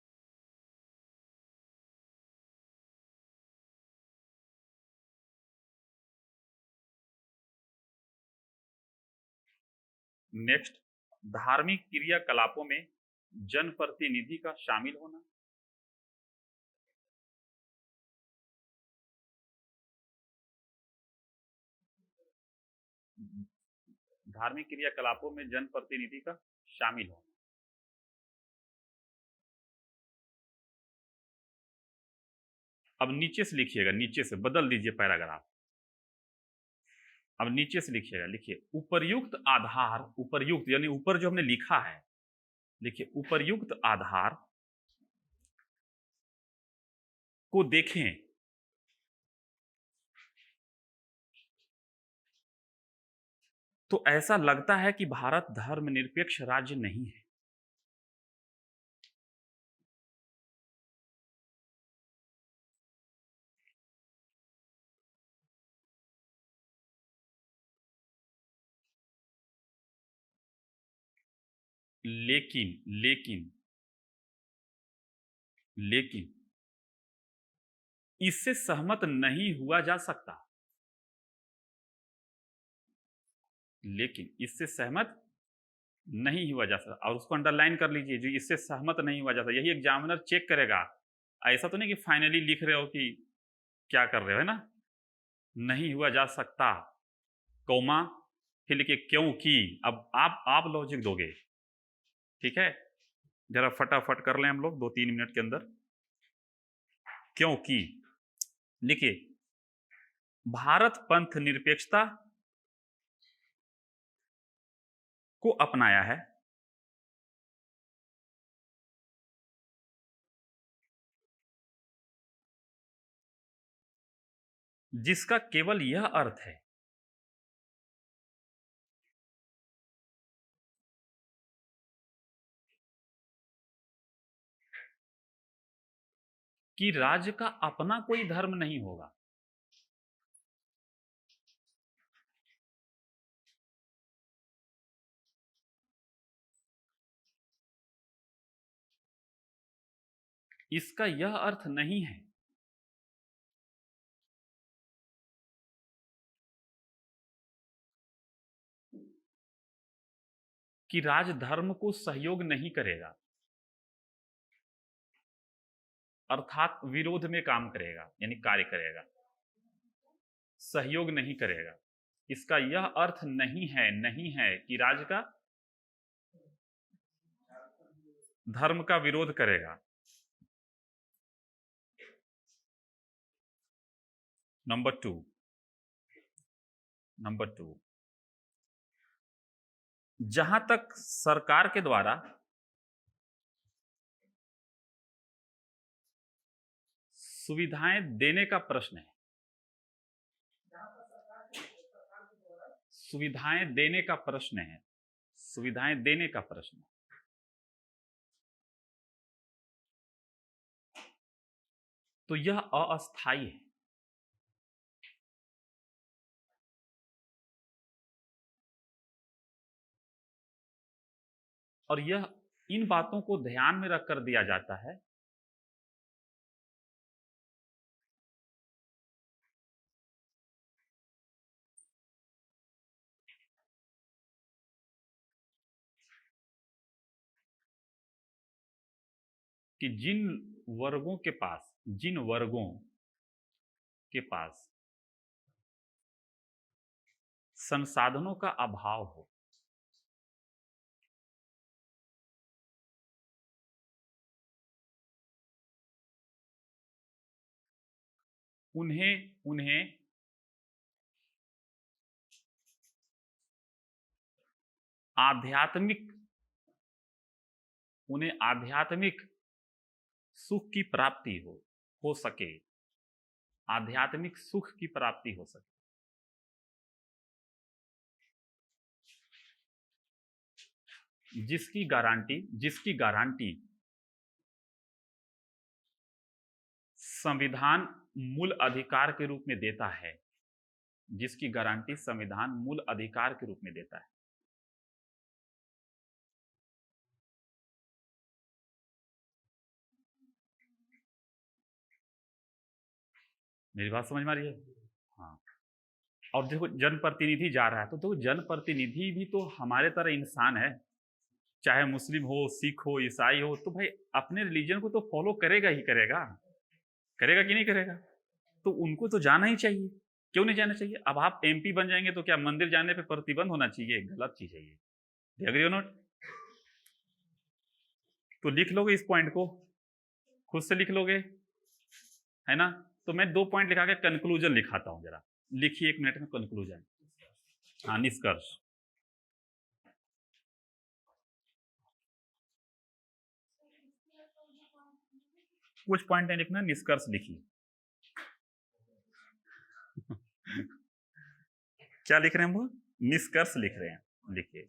नेक्स्ट, धार्मिक क्रियाकलापों में जनप्रतिनिधि का शामिल होना, धार्मिक क्रियाकलापों में जनप्रतिनिधि का शामिल होना। अब नीचे से लिखिएगा, नीचे से बदल दीजिए पैराग्राफ। अब नीचे से लिखिएगा, लिखिए उपर्युक्त आधार, उपर्युक्त यानी ऊपर जो हमने लिखा है, लिखिए उपर्युक्त आधार को देखें तो ऐसा लगता है कि भारत धर्मनिरपेक्ष राज्य नहीं है। लेकिन लेकिन लेकिन इससे सहमत नहीं हुआ जा सकता, लेकिन इससे सहमत नहीं हुआ जा सकता, और उसको अंडरलाइन कर लीजिए, जो इससे सहमत नहीं हुआ जा सकता, यही एग्जामिनर चेक करेगा। ऐसा तो नहीं कि फाइनली लिख रहे हो कि क्या कर रहे हो, है ना। नहीं हुआ जा सकता, कौमा, फिर लिखिए क्योंकि। अब आप लॉजिक दोगे, ठीक है, जरा फटाफट कर लें हम लोग 2-3 मिनट के अंदर। क्योंकि लिखिए भारत पंथ निरपेक्षता को अपनाया है, जिसका केवल यह अर्थ है कि राज्य का अपना कोई धर्म नहीं होगा। इसका यह अर्थ नहीं है कि राजधर्म को सहयोग नहीं करेगा, अर्थात विरोध में काम करेगा, यानी कार्य करेगा, सहयोग नहीं करेगा। इसका यह अर्थ नहीं है कि राज्य का धर्म का विरोध करेगा। नंबर टू, जहां तक सरकार के द्वारा सुविधाएं देने का प्रश्न है, सुविधाएं देने का प्रश्न है, सुविधाएं देने का प्रश्न। तो यह अस्थायी है। और यह इन बातों को ध्यान में रखकर दिया जाता है कि जिन वर्गों के पास संसाधनों का अभाव हो, उन्हें आध्यात्मिक सुख की प्राप्ति हो सके, आध्यात्मिक सुख की प्राप्ति हो सके। जिसकी गारंटी संविधान मूल अधिकार के रूप में देता है, जिसकी गारंटी संविधान मूल अधिकार के रूप में देता है। मेरी बात समझ में आ रही है? हाँ। और देखो जनप्रतिनिधि जा रहा है, तो देखो जनप्रतिनिधि भी तो हमारे तरह इंसान है, चाहे मुस्लिम हो, सिख हो, ईसाई हो, तो भाई अपने रिलीजन को तो फॉलो करेगा ही करेगा कि नहीं करेगा? तो उनको तो जाना ही चाहिए। क्यों नहीं जाना चाहिए? अब आप एमपी बन जाएंगे तो क्या मंदिर जाने पे प्रतिबंध होना चाहिए? गलत चीज है ये। एग्री और नॉट? तो लिख लोगे इस पॉइंट को, खुद से लिख लोगे, है ना? तो मैं 2 पॉइंट लिखा के कंक्लूजन लिखाता हूं, जरा लिखिए 1 मिनट में कंक्लूजन। हाँ, निष्कर्ष। कुछ पॉइंट नहीं लिखना, निष्कर्ष लिखिए। क्या लिख रहे हैं हम? निष्कर्ष लिख रहे हैं, लिखिए।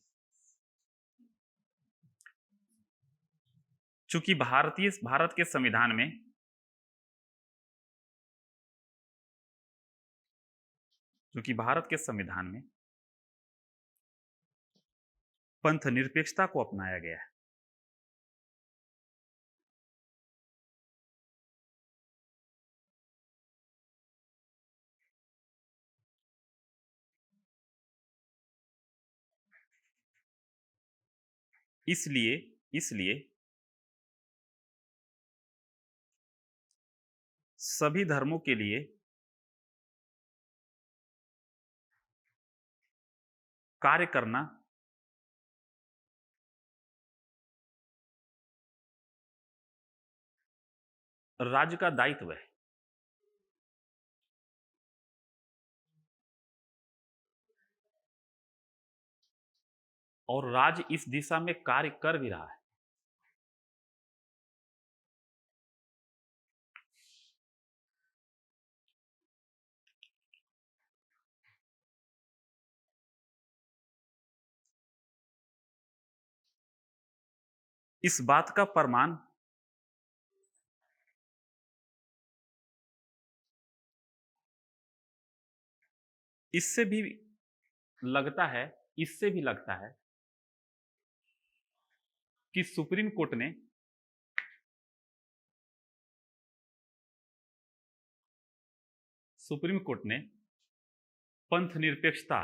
चूंकि भारत के संविधान में पंथ निरपेक्षता को अपनाया गया है, इसलिए सभी धर्मों के लिए कार्य करना राज्य का दायित्व है। और राज्य इस दिशा में कार्य कर भी रहा है। इस बात का प्रमाण इससे भी लगता है कि सुप्रीम कोर्ट ने पंथ निरपेक्षता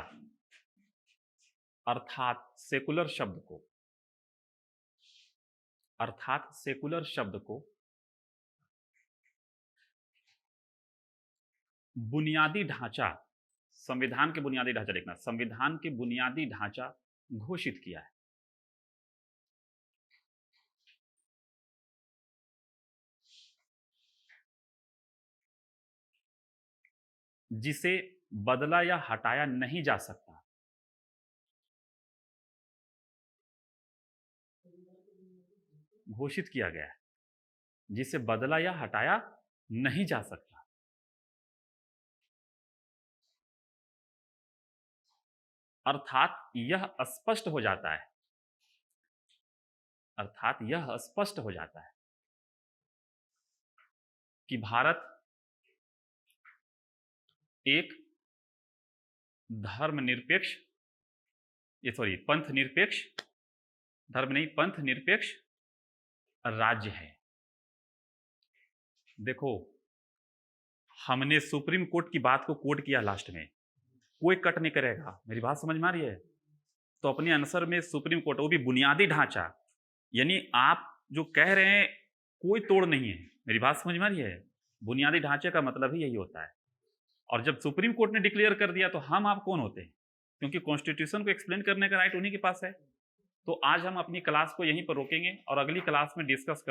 अर्थात सेकुलर शब्द को बुनियादी ढांचा, संविधान के बुनियादी ढांचा लिखना, संविधान के बुनियादी ढांचा घोषित किया है। जिसे बदला या हटाया नहीं जा सकता। घोषित किया गया है, जिसे बदला या हटाया नहीं जा सकता। अर्थात यह स्पष्ट हो जाता है, अर्थात यह स्पष्ट हो जाता है कि भारत एक धर्मनिरपेक्ष, पंथ निरपेक्ष, धर्म नहीं पंथ निरपेक्ष राज्य है। देखो, हमने सुप्रीम कोर्ट की बात को कोट किया लास्ट में, कोई कट नहीं करेगा, मेरी बात समझ में आ रही है? तो अपने आंसर में सुप्रीम कोर्ट, वो भी बुनियादी ढांचा, यानी आप जो कह रहे हैं कोई तोड़ नहीं है, मेरी बात समझ में आ रही है? बुनियादी ढांचे का मतलब ही यही होता है। और जब सुप्रीम कोर्ट ने डिक्लेयर कर दिया तो हम आप कौन होते हैं? क्योंकि कॉन्स्टिट्यूशन को एक्सप्लेन करने का राइट उन्हीं के पास है। तो आज हम अपनी क्लास को यहीं पर रोकेंगे और अगली क्लास में डिस्कस